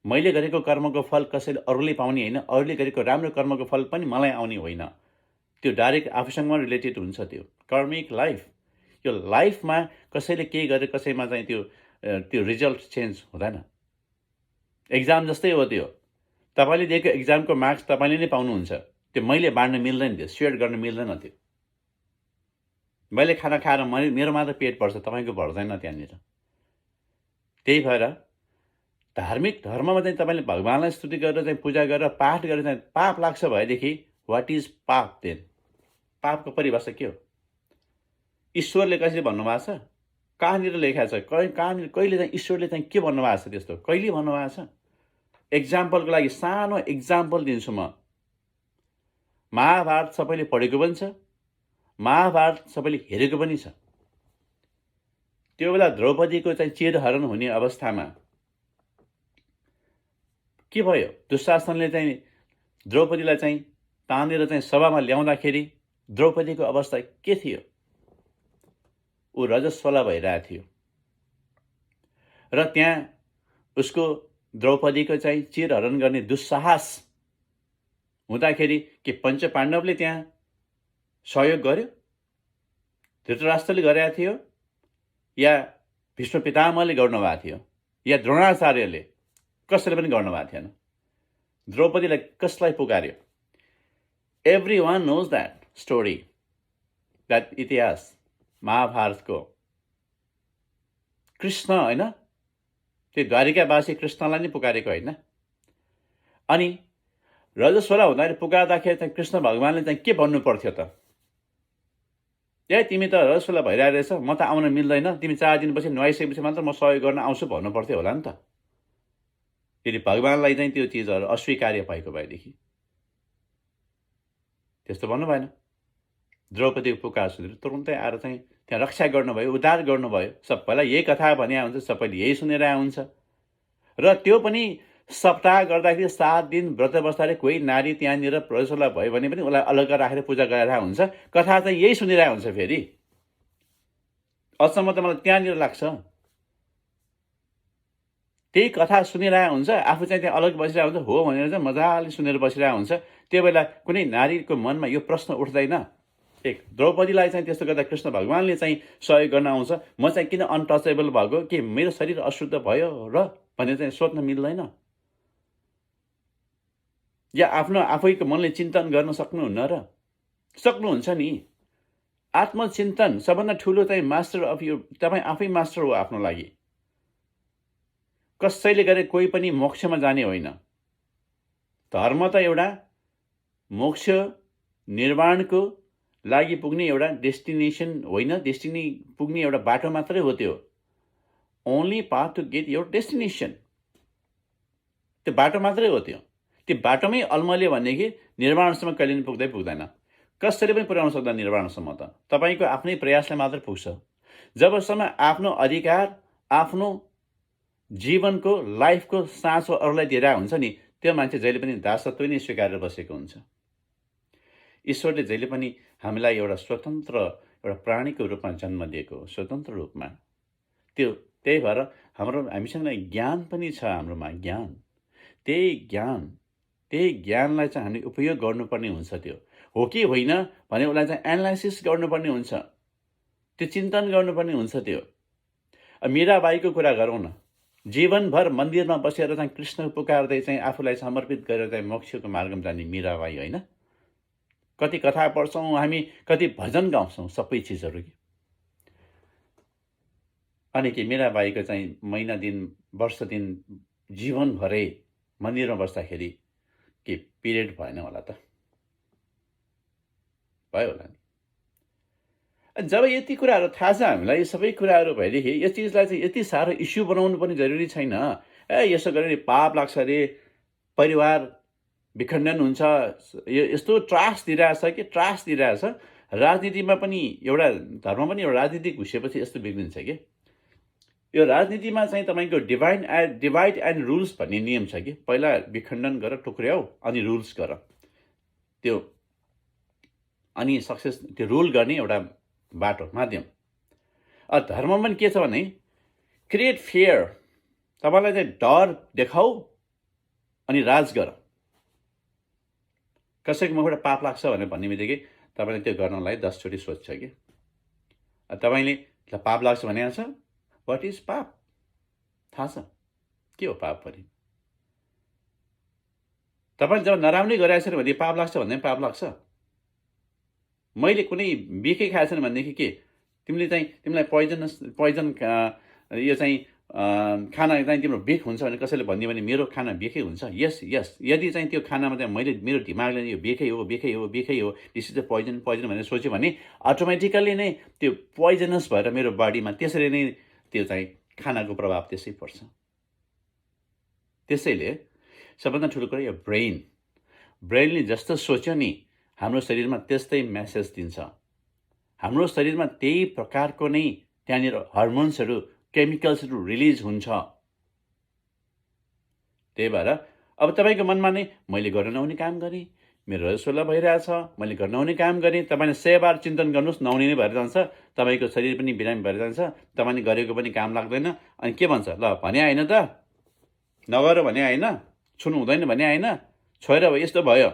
मैले गरेको कर्मको फल कसैले अरूले पाउने होइन, अरूले गरेको राम्रो कर्मको फल पनि मलाई आउने होइन। त्यो डाइरेक्ट आफूसँग रिलेटेड हुन्छ। त्यो कर्मिक लाइफ, यो लाइफमा कसैले केही गरेर कसैमा चाहिँ त्यो रिजल्ट चेन्ज हुँदैन। एक्जाम जस्तै हो। त्यो तपाईँले दिएको एक्जामको मार्क्स तपाईँले नै पाउनुहुन्छ, त्यो मैले बाँड्न मिल्दैन, त्यो सेयर गर्न मिल्दैन। त्यो मैले खाना खाएर मेरो मात्र पेट भर्छ, तपाईँको भर्दैन त्यहाँनिर। त्यही भएर धार्मिक धर्ममा चाहिँ तपाईँले भगवानलाई स्तुति गरेर चाहिँ पूजा गरेर पाठ गरेर चाहिँ पाप लाग्छ भएदेखि वाट इज पाप देन? पापको परिभाषा के हो? ईश्वरले कसरी भन्नुभएको छ? कहाँनिर लेखेको छ? कहाँनिर कहिले चाहिँ ईश्वरले चाहिँ के भन्नुभएको छ त्यस्तो? कहिले भन्नुभएको छ? एक्जाम्पलको लागि सानो एक्जाम्पल दिन्छु म। महाभारत सबैले पढेको पनि छ, महाभारत सबैले हेरेको पनि छ। त्यो बेला द्रौपदीको चाहिँ चिरहरण हुने अवस्थामा के भयो? दुशासनले चाहिँ द्रौपदीलाई चाहिँ तानेर चाहिँ सभामा ल्याउँदाखेरि द्रौपदीको अवस्था के थियो? ऊ रजस्वला भइरहेको थियो र त्यहाँ उसको द्रौपदीको चाहिँ चिरहरण गर्ने दुस्साहस हुँदाखेरि के पञ्च पाण्डवले त्यहाँ सहयोग गर्यो? धृतराष्ट्रले गरेको थियो या भीष्म पितामहले गर्नुभएको थियो या द्रोणाचार्यले? कसैले पनि गर्नुभएको थिएन। द्रौपदीलाई कसलाई पुकार्यो? Everyone knows that story, that इतिहास महाभारतको। कृष्ण होइन, त्यो द्वारिकावासी कृष्णलाई नै पुकारेको होइन। अनि रजस्वला हुँदाखेरि पुकार्दाखेरि चाहिँ कृष्ण भगवानले चाहिँ के भन्नु पर्थ्यो त? ए तिमी त रजस्वला भइरहेको रहेछ, म त आउन मिल्दैन, तिमी 4 दिनपछि नुहाइसकेपछि मात्र म सहयोग गर्न आउँछु भन्नु पर्थ्यो होला नि त। यदि भगवानलाई चाहिँ त्यो चिजहरू अस्वीकार्य भएको भएदेखि त्यस्तो भन्नु भएन। द्रौपदीको पुकार सुनेर तुरुन्तै आएर चाहिँ त्यहाँ रक्षा गर्नुभयो, उद्धार गर्नुभयो। सबैलाई यही कथा भने हुन्छ, सबैले यही सुनेर हुन्छ। र त्यो पनि सप्ताह गर्दाखेरि 7 दिन व्रत बस्दाखेरि कोही नारी त्यहाँनिर रजस्वला भयो भने पनि उसलाई अलग राखेर पूजा गरेर हुन्छ। कथा चाहिँ यही सुनिरहेको हुन्छ। फेरि अचम्म त मलाई त्यहाँनिर लाग्छ। त्यही कथा सुनिरहेको हुन्छ, आफू चाहिँ त्यहाँ अलग बसिरहेको हुन्छ, हो भनेर चाहिँ मजाले सुनेर बसिरहेको हुन्छ। त्यो बेला कुनै नारीको मनमा यो प्रश्न उठ्दैन, एक द्रौपदीलाई चाहिँ त्यस्तो गर्दा कृष्ण भगवानले चाहिँ सहयोग गर्न आउँछ, म चाहिँ किन अनटचेबल भएको, के मेरो शरीर अशुद्ध भयो र भनेर चाहिँ सोध्न मिल्दैन? या आफ्नो आफैको मनले चिन्तन गर्न सक्नुहुन्न र? सक्नुहुन्छ नि। आत्मचिन्तन सबभन्दा ठुलो चाहिँ मास्टर अफ यु, तपाईँ आफै मास्टर हो आफ्नो लागि। कसैले गरे कोही पनि मोक्षमा जाने होइन। धर्म त एउटा मोक्ष निर्वाणको लागि पुग्ने एउटा डेस्टिनेसन होइन, डेस्टिनी पुग्ने एउटा बाटो मात्रै हो। त्यो only path to get your destination, त्यो बाटो मात्रै हो। त्यो बाटोमै अल्मल्यो भनेदेखि निर्वाणसम्म कहिले पनि पुग्दैन। कसैले पनि पुर्याउन सक्दैन निर्वाणसम्म। त तपाईँको आफ्नै प्रयासले मात्र पुग्छ। जबसम्म आफ्नो अधिकार, आफ्नो जीवनको लाइफको साँचो अरूलाई दिइरहेको हुन्छ नि, त्यो मान्छे जहिले पनि दासत्व नै स्वीकारेर बसेको हुन्छ। ईश्वरले जहिले पनि हामीलाई एउटा स्वतन्त्र एउटा प्राणीको रूपमा जन्म दिएको हो, स्वतन्त्र रूपमा। त्यही भएर हामीसँग ज्ञान पनि छ। हाम्रोमा ज्ञान, त्यही ज्ञानलाई चाहिँ हामीले उपयोग गर्नुपर्ने हुन्छ। त्यो हो कि होइन भने उसलाई चाहिँ एनालाइसिस गर्नुपर्ने हुन्छ, त्यो चिन्तन गर्नुपर्ने हुन्छ। त्यो मीराबाईको कुरा गरौँ न। जीवनभर मन्दिरमा बसेर चाहिँ कृष्ण पुकार्दै चाहिँ आफूलाई समर्पित गरेर चाहिँ मोक्षको मार्गमा जाने मीराबाई होइन। कति कथा पढ्छौँ हामी, कति भजन गाउँछौँ, सबै चिजहरू कि। अनि कि मीराबाईको चाहिँ महिना दिन, वर्ष दिन, जीवनभरै मन्दिरमा बस्दाखेरि के पिरियड भएन होला त? भयो होला नि। जब यति कुराहरू थाहा छ हामीलाई, यो सबै कुराहरू भएदेखि यस चिजलाई चाहिँ यति साह्रो इस्यु बनाउनु पनि जरुरी छैन। यसो गरेर पाप लाग्छ अरे, परिवार विखण्डन हुन्छ, यस्तो त्रास दिइरहेछ कि त्रास दिइरहेछ। राजनीतिमा पनि एउटा धर्म पनि एउटा राजनीति घुसेपछि यस्तो बिग्रिन्छ कि। यो राजनीतिमा चाहिँ तपाईँको डिभाइड एन्ड रुल्स भन्ने नियम छ कि। पहिला विखण्डन गर, टुक्र्याऊ, अनि रुल्स गर। त्यो अनि सक्सेस, त्यो रुल गर्ने एउटा बाटो, माध्यम। धर्म पनि के छ भने क्रिएट फियर, तपाईँलाई चाहिँ डर देखाऊ अनि राज गर। कसैको मुखबाट पाप लाग्छ भनेर भन्ने बित्तिकै तपाईँले त्यो गर्नलाई 10 चोटि सोध्छ कि। तपाईँले पाप लाग्छ भने छ, वाट इज पाप थाहा छ? के हो पाप भने? तपाईँले जब नराम्रै गरिरहेको छैन भने पाप लाग्छ भन्दा पाप लाग्छ। मैले कुनै बिखै खाएको छैन भनेदेखि के तिमीलाई पोइजन यो चाहिँ खाना चाहिँ तिम्रो बिख हुन्छ भने कसैले भनिदियो भने मेरो खाना बिखै हुन्छ, यस यस, यदि चाहिँ त्यो खानामा चाहिँ मैले मेरो दिमागले यो बिखै हो बिखै हो बिखै हो, this is the poison poison भनेर सोच्यो भने अटोमेटिकल्ली नै त्यो पोइजनस भएर मेरो बडीमा त्यसरी नै त्यो चाहिँ खानाको प्रभाव त्यसै पर्छ। त्यसैले सबभन्दा ठुलो कुरा यो ब्रेनले जस्तो सोच्यो नि हाम्रो शरीरमा त्यस्तै मेसेज दिन्छ। हाम्रो शरीरमा त्यही प्रकारको नै त्यहाँनिर हर्मोन्सहरू केमिकल्सहरू रिलिज हुन्छ। त्यही भएर अब तपाईँको मनमा नै मैले गर्न नहुने काम गरेँ, मेरो रजस्वला भइरहेछ, मैले गर्न नहुने काम गरेँ, तपाईँले 100 बार चिन्तन गर्नुहोस् नहुने नै भएर जान्छ, तपाईँको शरीर पनि बिरामी भएर जान्छ, तपाईँले गरेको पनि काम लाग्दैन। अनि के भन्छ, ल भने होइन त, नगर भने होइन, छुनु हुँदैन भने होइन, छोएर यस्तो भयो।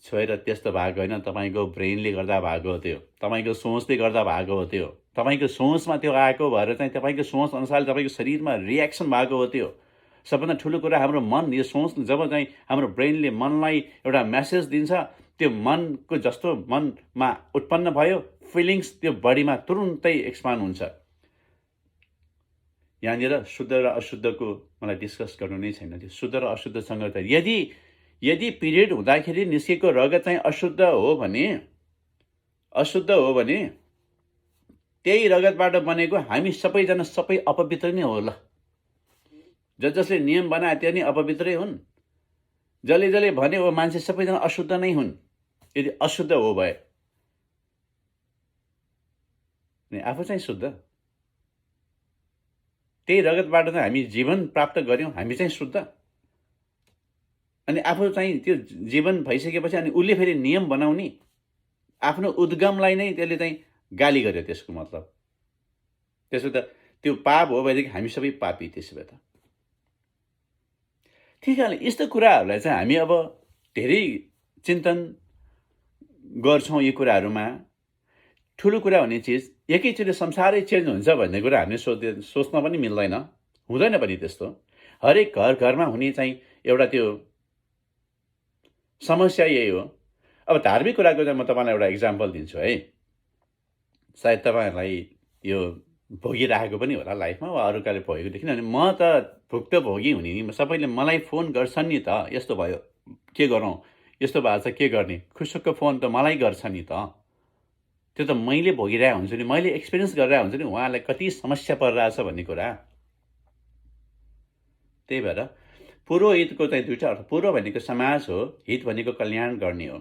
छोएर त्यस्तो भएको होइन, तपाईँको ब्रेनले गर्दा भएको हो, त्यो तपाईँको सोचले गर्दा भएको हो, त्यो तपाईँको सोचमा त्यो आएको भएर चाहिँ तपाईँको सोच अनुसार तपाईँको शरीरमा रियाक्सन भएको हो। त्यो सबभन्दा ठुलो कुरा हाम्रो मन, यो सोच जब चाहिँ हाम्रो ब्रेनले मनलाई एउटा मेसेज दिन्छ, त्यो मनको जस्तो मनमा उत्पन्न भयो फिलिङ्स त्यो बडीमा तुरुन्तै एक्सपान्ड हुन्छ। यहाँनिर शुद्ध र अशुद्धको मलाई डिस्कस गर्नु नै छैन। त्यो शुद्ध र अशुद्धसँग त यदि पिरियड हुँदाखेरि निस्केको रगत चाहिँ अशुद्ध हो भने त्यही रगतबाट बनेको हामी सबैजना सबै अपवित्र नै हो। ल जसले नियम बनाए त्यो नि अपवित्रै हुन्, जसले भने हो मान्छे सबैजना अशुद्ध नै हुन्। यदि अशुद्ध हो भए अनि आफू चाहिँ शुद्ध, त्यही रगतबाट चाहिँ हामी जीवन प्राप्त गर्यौँ, हामी चाहिँ शुद्ध। अनि आफू चाहिँ त्यो जीवन भइसकेपछि अनि उसले फेरि नियम बनाउने, आफ्नो उद्गमलाई नै त्यसले चाहिँ गाली गर्यो। त्यसको मतलब त्यसो त त्यो पाप हो भनेदेखि हामी सबै पापी। त्यसो भए त त्यही कारणले यस्तो कुराहरूलाई चाहिँ हामी अब धेरै चिन्तन गर्छौँ। यो कुराहरूमा ठुलो कुरा हुने चिज एकैचोटि संसारै चेन्ज हुन्छ भन्ने कुरा हामीले सोच्न पनि मिल्दैन, हुँदैन पनि त्यस्तो। हरेक घरमा हुने चाहिँ एउटा त्यो समस्या यही हो। अब धार्मिक कुराको चाहिँ म तपाईँलाई एउटा इक्जाम्पल दिन्छु है। सायद तपाईँहरूलाई यो भोगिरहेको पनि होला लाइफमा, वा अरू काले भोगेको देखिन भने म त भुक्तभोगी हुने नि। सबैले मलाई फोन गर्छन् नि त, यस्तो भयो के गरौँ, यस्तो भएको छ के गर्ने, खुसुकको फोन त मलाई गर्छ नि त। त्यो त मैले भोगिरहेको हुन्छु नि, मैले एक्सपिरियन्स गरिरहेको हुन्छु नि उहाँलाई कति समस्या परिरहेछ भन्ने कुरा। त्यही भएर पुरोहितको चाहिँ दुईवटा अर्थ। पूर्व भनेको समाज हो, हित भनेको कल्याण गर्ने हो।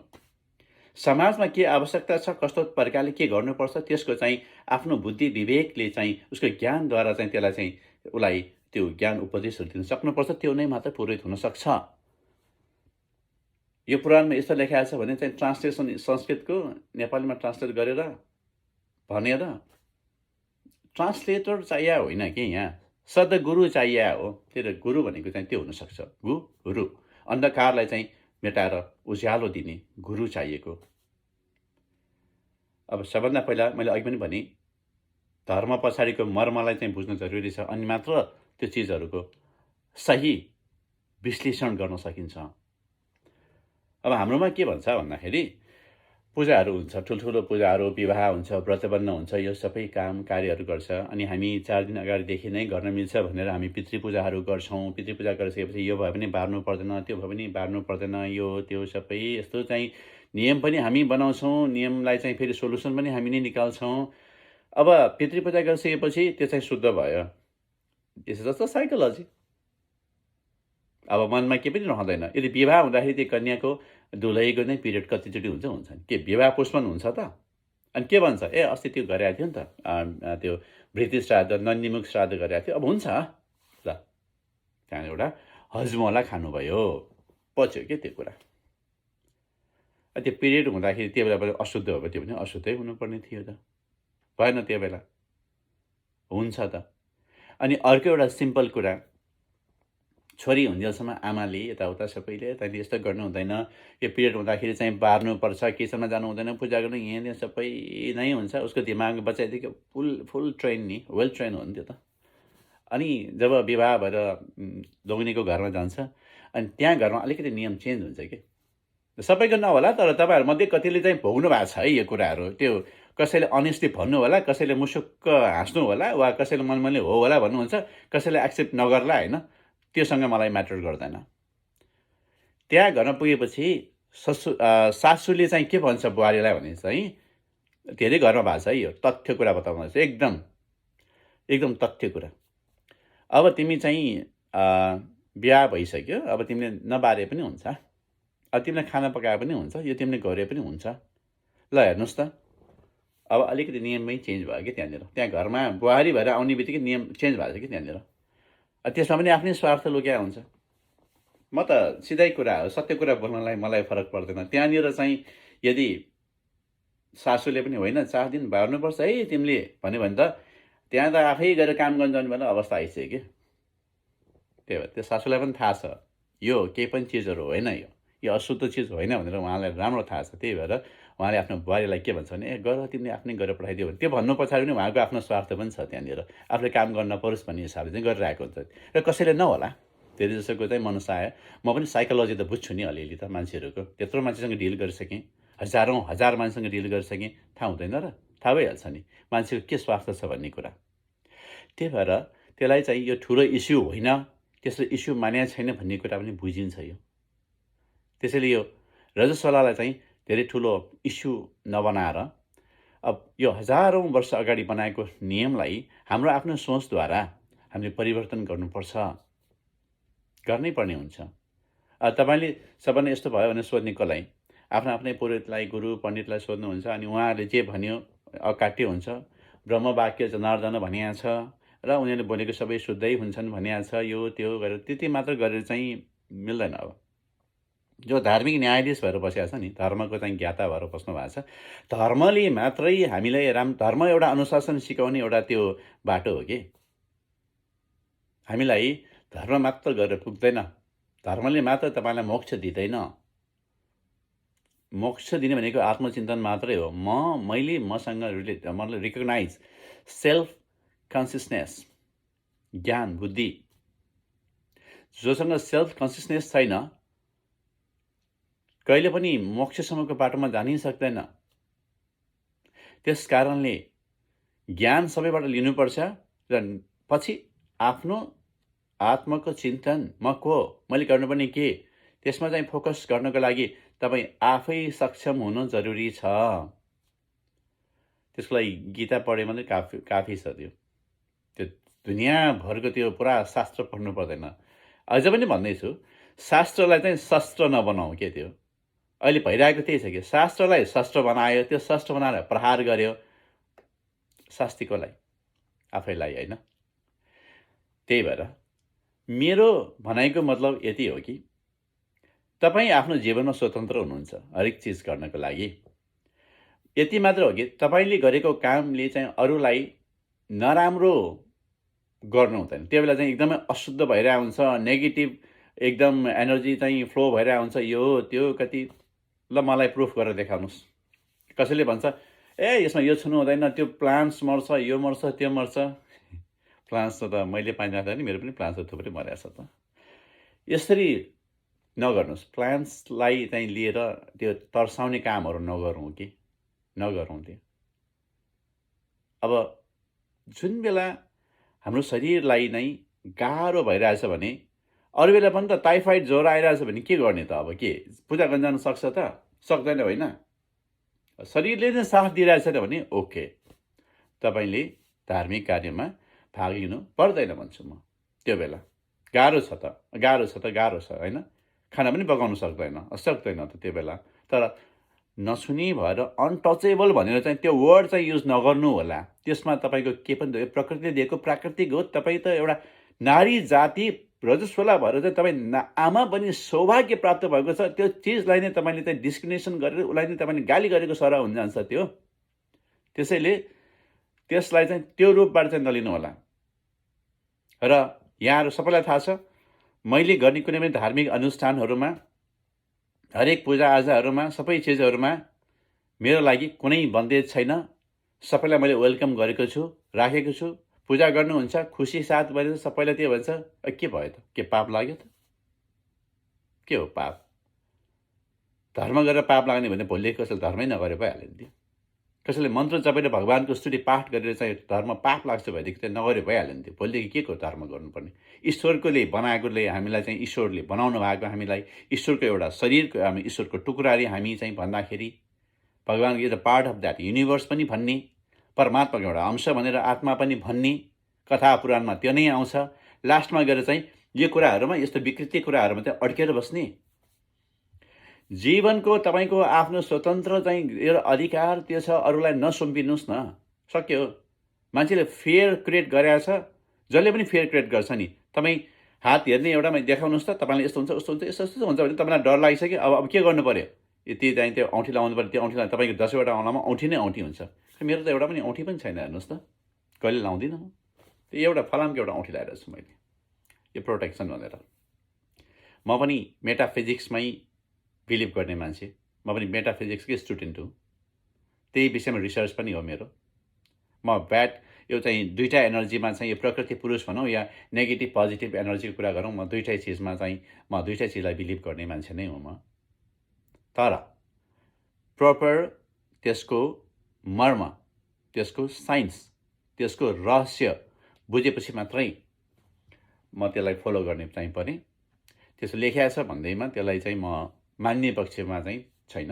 समाजमा के आवश्यकता छ, कस्तो प्रकारले के गर्नुपर्छ, त्यसको चाहिँ आफ्नो बुद्धि विवेकले चाहिँ उसको ज्ञानद्वारा चाहिँ त्यसलाई चाहिँ उसलाई त्यो ज्ञान उपदेशहरू दिन सक्नुपर्छ। त्यो नै मात्र पुरोहित हुनसक्छ। यो पुराणमा यस्तो लेखाएको छ भने चाहिँ ट्रान्सलेसन संस्कृतको नेपालीमा ट्रान्सलेट गरेर भनेर ट्रान्सलेटर चाहिए होइन कि, यहाँ सद्गुरु चाहिए हो। त्यो गुरु भनेको चाहिँ त्यो हुनसक्छ, गुरु। अन्धकारलाई चाहिँ मेटाएर उज्यालो दिने गुरु चाहिएको। अब सबभन्दा पहिला मैले अघि पनि भने धर्म पछाडिको मर्मलाई चाहिँ बुझ्नु जरुरी छ, अनि मात्र त्यो चिजहरूको सही विश्लेषण गर्न सकिन्छ। अब हाम्रोमा के भन्छ भन्दाखेरि पूजाहरू हुन्छ, ठुल्ठुलो पूजाहरू, विवाह हुन्छ, व्रतबन्ध हुन्छ, यो सबै काम कार्यहरू गर्छ। अनि हामी 4 दिन अगाडिदेखि नै गर्न मिल्छ भनेर हामी पितृपूजाहरू गर्छौँ। पितृपूजा गरिसकेपछि यो भयो भने बार्नु पर्दैन, त्यो भयो भने बार्नु पर्दैन, यो त्यो सबै यस्तो चाहिँ नियम पनि हामी बनाउँछौँ। नियमलाई चाहिँ फेरि सोलुसन पनि हामी नै निकाल्छौँ। अब पितृपूजा गरिसकेपछि त्यो चाहिँ शुद्ध भयो, यसो जस्तो साइकोलोजी। अब मनमा के पनि रहँदैन। यदि विवाह हुँदाखेरि त्यो कन्याको दुलहीको नै पिरियड कतिचोटि हुन्छ नि, के विवाह पुष्पन हुन्छ त? अनि के भन्छ, ए अस्ति त्यो गरेको थियो नि त, त्यो वृद्धि श्राद्ध नन्दीमुख श्राद्ध गरेको थियो, अब हुन्छ ल। त्यहाँ एउटा हजमोला खानुभयो, पच्यो के त्यो कुरा। त्यो पिरियड हुँदाखेरि त्यो बेला अशुद्ध हो, त्यो पनि अशुद्धै हुनुपर्ने थियो त, भएन त्यो बेला, हुन्छ त। अनि अर्को एउटा सिम्पल कुरा, छोरी हुन्जेलसम्म आमाले यताउता सबैले तैँले यस्तो गर्नु हुँदैन, यो पिरियड हुँदाखेरि चाहिँ बार्नुपर्छ, किचनमा जानु हुँदैन, पूजा गर्नु यहाँ सबै नै हुन्छ। उसको दिमाग बच्चादेखि फुल ट्रेन नि, वेल ट्रेन हो नि त्यो त। अनि जब विवाह भएर लोग्नेको घरमा जान्छ अनि त्यहाँ घरमा अलिकति नियम चेन्ज हुन्छ कि, सबैको नहोला तर तपाईँहरूमध्ये कतिले चाहिँ भोग्नु भएको छ है यो कुराहरू। त्यो कसैले अनेस्टली भन्नु होला, कसैले मुसुक्क हाँस्नु होला, वा कसैले मनमनले हो होला भन्नुहुन्छ, कसैले एक्सेप्ट नगर्ला होइन, त्योसँग मलाई म्याटर गर्दैन। त्यहाँ घरमा पुगेपछि सासूले चाहिँ के भन्छ बुहारीलाई भने चाहिँ धेरै घरमा भएको छ है, यो तथ्य कुरा बताउनु छ, एकदम तथ्य कुरा। अब तिमी चाहिँ बिहा भइसक्यो, अब तिमीले नबारे पनि हुन्छ, अब तिमीले खाना पकाए पनि हुन्छ, यो तिमीले गरे पनि हुन्छ। ल हेर्नुहोस् त, अब अलिकति नियममै चेन्ज भयो कि त्यहाँनिर, त्यहाँ घरमा बुहारी भएर आउने बित्तिकै नियम चेन्ज भएको छ कि त्यहाँनिर। त्यसमा पनि आफ्नै स्वार्थ लुक्या हुन्छ। म त सिधै कुरा हो, सत्य कुरा बोल्नलाई मलाई फरक पर्दैन। त्यहाँनिर चाहिँ यदि सासूले पनि होइन 4 दिन बार्नुपर्छ है तिमीले भन्यो भने त त्यहाँ त आफै गएर काम गर्न जानु पर्ने अवस्था आइसक्यो कि। त्यही भएर त्यो सासूलाई पनि थाहा छ यो केही पनि चिजहरू होइन, यो अशुद्ध चिज होइन भनेर उहाँलाई राम्रो थाहा छ। त्यही भएर उहाँले आफ्नो बुहारीलाई के भन्छ भने ए गर तिमीले आफ्नै गरेर पठाइदियो भने, त्यो भन्नु पछाडि पनि उहाँको आफ्नो स्वार्थ पनि छ त्यहाँनिर, आफूले काम गर्न नपरोस् भन्ने हिसाबले चाहिँ गरिरहेको हुन्छ। र कसैले नहोला, धेरै जसोको चाहिँ मनसा आयो। म पनि साइकोलोजी त बुझ्छु नि अलिअलि त मान्छेहरूको, त्यत्रो मान्छेसँग डिल गरिसकेँ, हजार मान्छेसँग डिल गरिसकेँ, थाहा हुँदैन र? थाहा भइहाल्छ नि मान्छेको के स्वार्थ छ भन्ने कुरा। त्यही भएर त्यसलाई चाहिँ यो ठुलो इस्यु होइन, त्यसले इस्यु मानेको छैन भन्ने कुरा पनि बुझिन्छ यो। त्यसैले यो रजस्वलालाई चाहिँ धेरै ठुलो इस्यु नबनाएर अब यो हजारौँ वर्ष अगाडि बनाएको नियमलाई हाम्रो आफ्नो सोचद्वारा हामीले परिवर्तन गर्नुपर्छ, गर्नै पर्ने हुन्छ। तपाईँले सबैले यस्तो भयो भने सोध्ने कसलाई? आफ्नो आफ्नै पुरोहितलाई, गुरु पण्डितलाई सोध्नुहुन्छ, अनि उहाँहरूले जे भन्यो अकाट्य हुन्छ। ब्रह्मवाक्य जनार्दन भनिएको छ र उनीहरूले बोलेको सबै शुद्धै हुन्छन् भनिएको छ। यो त्यो गरेर त्यति मात्र गरेर चाहिँ मिल्दैन। अब जो धार्मिक न्यायाधीश भएर बसेको छ नि, धर्मको चाहिँ ज्ञाता भएर बस्नु भएको छ, धर्मले मात्रै हामीलाई धर्म एउटा अनुशासन सिकाउने एउटा त्यो बाटो हो कि। हामीलाई धर्म मात्र गरेर पुग्दैन, धर्मले मात्र तपाईँलाई मोक्ष दिँदैन। मोक्ष दिने भनेको आत्मचिन्तन मात्रै हो। मैले मसँग मतलब रिकग्नाइज सेल्फ कन्सियसनेस, ज्ञान बुद्धि। जोसँग सेल्फ कन्सियसनेस छैन कहिले पनि मोक्षसम्मको बाटोमा जानै सक्दैन। त्यस कारणले ज्ञान सबैबाट लिनुपर्छ र पछि आफ्नो आत्माको चिन्तन, म को, मैले गर्नुपर्ने के, त्यसमा चाहिँ फोकस गर्नको लागि तपाईँ आफै सक्षम हुनु जरुरी छ। त्यसको लागि गीता पढ्यो भने काफी छ। त्यो दुनियाँभरको त्यो पुरा शास्त्र पढ्नु पर्दैन। अझ पनि भन्दैछु, शास्त्रलाई चाहिँ शस्त्र नबनाऊ के। त्यो अहिले भइरहेको त्यही छ कि शास्त्रलाई शस्त्र बनायो, त्यो शस्त्र बनाएर प्रहार गर्यो शास्त्रीकोलाई, आफैलाई होइन। त्यही भएर मेरो भनाइको मतलब यति हो कि तपाईँ आफ्नो जीवनमा स्वतन्त्र हुनुहुन्छ हरेक चिज गर्नको लागि। यति मात्र हो कि तपाईँले गरेको कामले चाहिँ अरूलाई नराम्रो गर्नु हुँदैन। त्यो बेला चाहिँ एकदमै अशुद्ध भइरहेको हुन्छ, नेगेटिभ एकदम एनर्जी चाहिँ फ्लो भइरहेको हुन्छ, यो त्यो कति। ल मलाई प्रुफ गरेर देखाउनुहोस्। कसैले भन्छ ए यसमा यो छुनु हुँदैन, त्यो प्लान्ट्स मर्छ, यो मर्छ, त्यो मर्छ। प्लान्ट्स त मैले पाइरहेको नि, मेरो पनि प्लान्ट्स थुप्रै मरेको छ त। यसरी नगर्नुहोस्। प्लान्ट्सलाई चाहिँ लिएर त्यो तर्साउने कामहरू नगरौँ कि, नगरौँ त्यो। अब जुन बेला हाम्रो शरीरलाई नै गाह्रो भइरहेछ भने, अरू बेला पनि त टाइफाइड ज्वरो आइरहेछ भने के गर्ने त? अब के पूजा गर्न जानु सक्छ त? सक्दैन होइन। शरीरले नै साथ दिइरहेछ भने ओके, तपाईँले धार्मिक कार्यमा भाग लिनु पर्दैन भन्छु म। त्यो बेला गाह्रो छ होइन, खाना पनि पकाउनु सक्दैन त त्यो बेला। तर नछुनी भएर अनटचेबल भनेर चाहिँ त्यो वर्ड चाहिँ युज नगर्नु होला। त्यसमा तपाईँको के पनि प्रकृतिले दिएको प्राकृतिक हो। तपाईँ त एउटा नारी जाति रजस्वला भएर चाहिँ तपाईँ आमा पनि सौभाग्य प्राप्त भएको छ। त्यो चिजलाई नै तपाईँले चाहिँ डिस्क्रिमिनेसन गरेर उसलाई नै तपाईँले गाली गरेको सरह हुन जान्छ त्यो। त्यसैले त्यसलाई चाहिँ त्यो रूपबाट चाहिँ नलिनु होला। र यहाँहरू सबैलाई थाहा छ, मैले गर्ने कुनै पनि धार्मिक अनुष्ठानहरूमा, हरेक पूजाआजाहरूमा, सबै चिजहरूमा मेरो लागि कुनै बन्देज छैन। सबैलाई मैले वेलकम गरेको छु, राखेको छु। पूजा गर्नुहुन्छ खुसी साथ भने सबैलाई त्यो भन्छ के भयो त? के पाप लाग्यो त? के हो पाप? धर्म गरेर पाप लाग्ने भने भोलि कसैले धर्मै नगरे भइहाल्यो नि। त्यो कसैले मन्त्र जपेर भगवानको स्तुति पाठ गरेर चाहिँ धर्म पाप लाग्छ भनेदेखि चाहिँ नगरे भइहाल्यो नि त्यो। भोलिदेखि के को धर्म गर्नुपर्ने? ईश्वरकोले बनाएकोले हामीलाई चाहिँ ईश्वरले बनाउनु भएको हामीलाई ईश्वरको एउटा शरीरको हामी ईश्वरको टुक्राले हामी चाहिँ भन्दाखेरि भगवानको यो the part of that universe पनि भन्ने, परमात्माको एउटा अंश भनेर आत्मा पनि भन्ने कथा पुराणमा त्यो नै आउँछ। लास्टमा गएर चाहिँ यो कुराहरूमा यस्तो विकृति कुराहरूमा चाहिँ अड्केर बस्ने। जीवनको तपाईँको आफ्नो स्वतन्त्र चाहिँ एउटा अधिकार त्यो छ, अरूलाई नसुम्पिनुहोस् न। सक्यो। मान्छेले फेयर क्रिएट गरेको छ, जसले पनि फेयर क्रिएट गर्छ नि। तपाईँ हात हेर्ने एउटामा देखाउनुहोस् त, तपाईँलाई यस्तो हुन्छ उस्तो हुन्छ यस्तो यस्तो हुन्छ भने तपाईँलाई डर लागिसक्यो। अब के गर्नु पऱ्यो? यति चाहिँ त्यो औँठी लाउनु पऱ्यो, त्यो औँठी तपाईँको 10वटा औँलामा औँठी नै औँठी हुन्छ। मेरो त एउटा पनि औँठी पनि छैन, हेर्नुहोस् त, कहिले लाउँदिनँ म। त्यो एउटा फलामको एउटा औँठी लगाएर छु मैले, यो प्रोटेक्सन भनेर। म पनि मेटाफिजिक्समै बिलिभ गर्ने मान्छे, म पनि मेटाफिजिक्सकै स्टुडेन्ट हुँ। त्यही विषयमा रिसर्च पनि हो मेरो। म यो चाहिँ दुईवटा एनर्जीमा चाहिँ यो प्रकृति पुरुष भनौँ या नेगेटिभ पोजिटिभ एनर्जीको कुरा गरौँ, म दुईवटै चिजमा चाहिँ म दुईवटै चिजलाई बिलिभ गर्ने मान्छे नै हुँ म। तर प्रपर त्यसको मर्म, त्यसको साइन्स, त्यसको रहस्य बुझेपछि मात्रै म त्यसलाई फलो गर्ने चाहिँ परेँ। त्यसो लेखिएको छ भन्दैमा त्यसलाई चाहिँ म मान्ने पक्षमा चाहिँ छैन।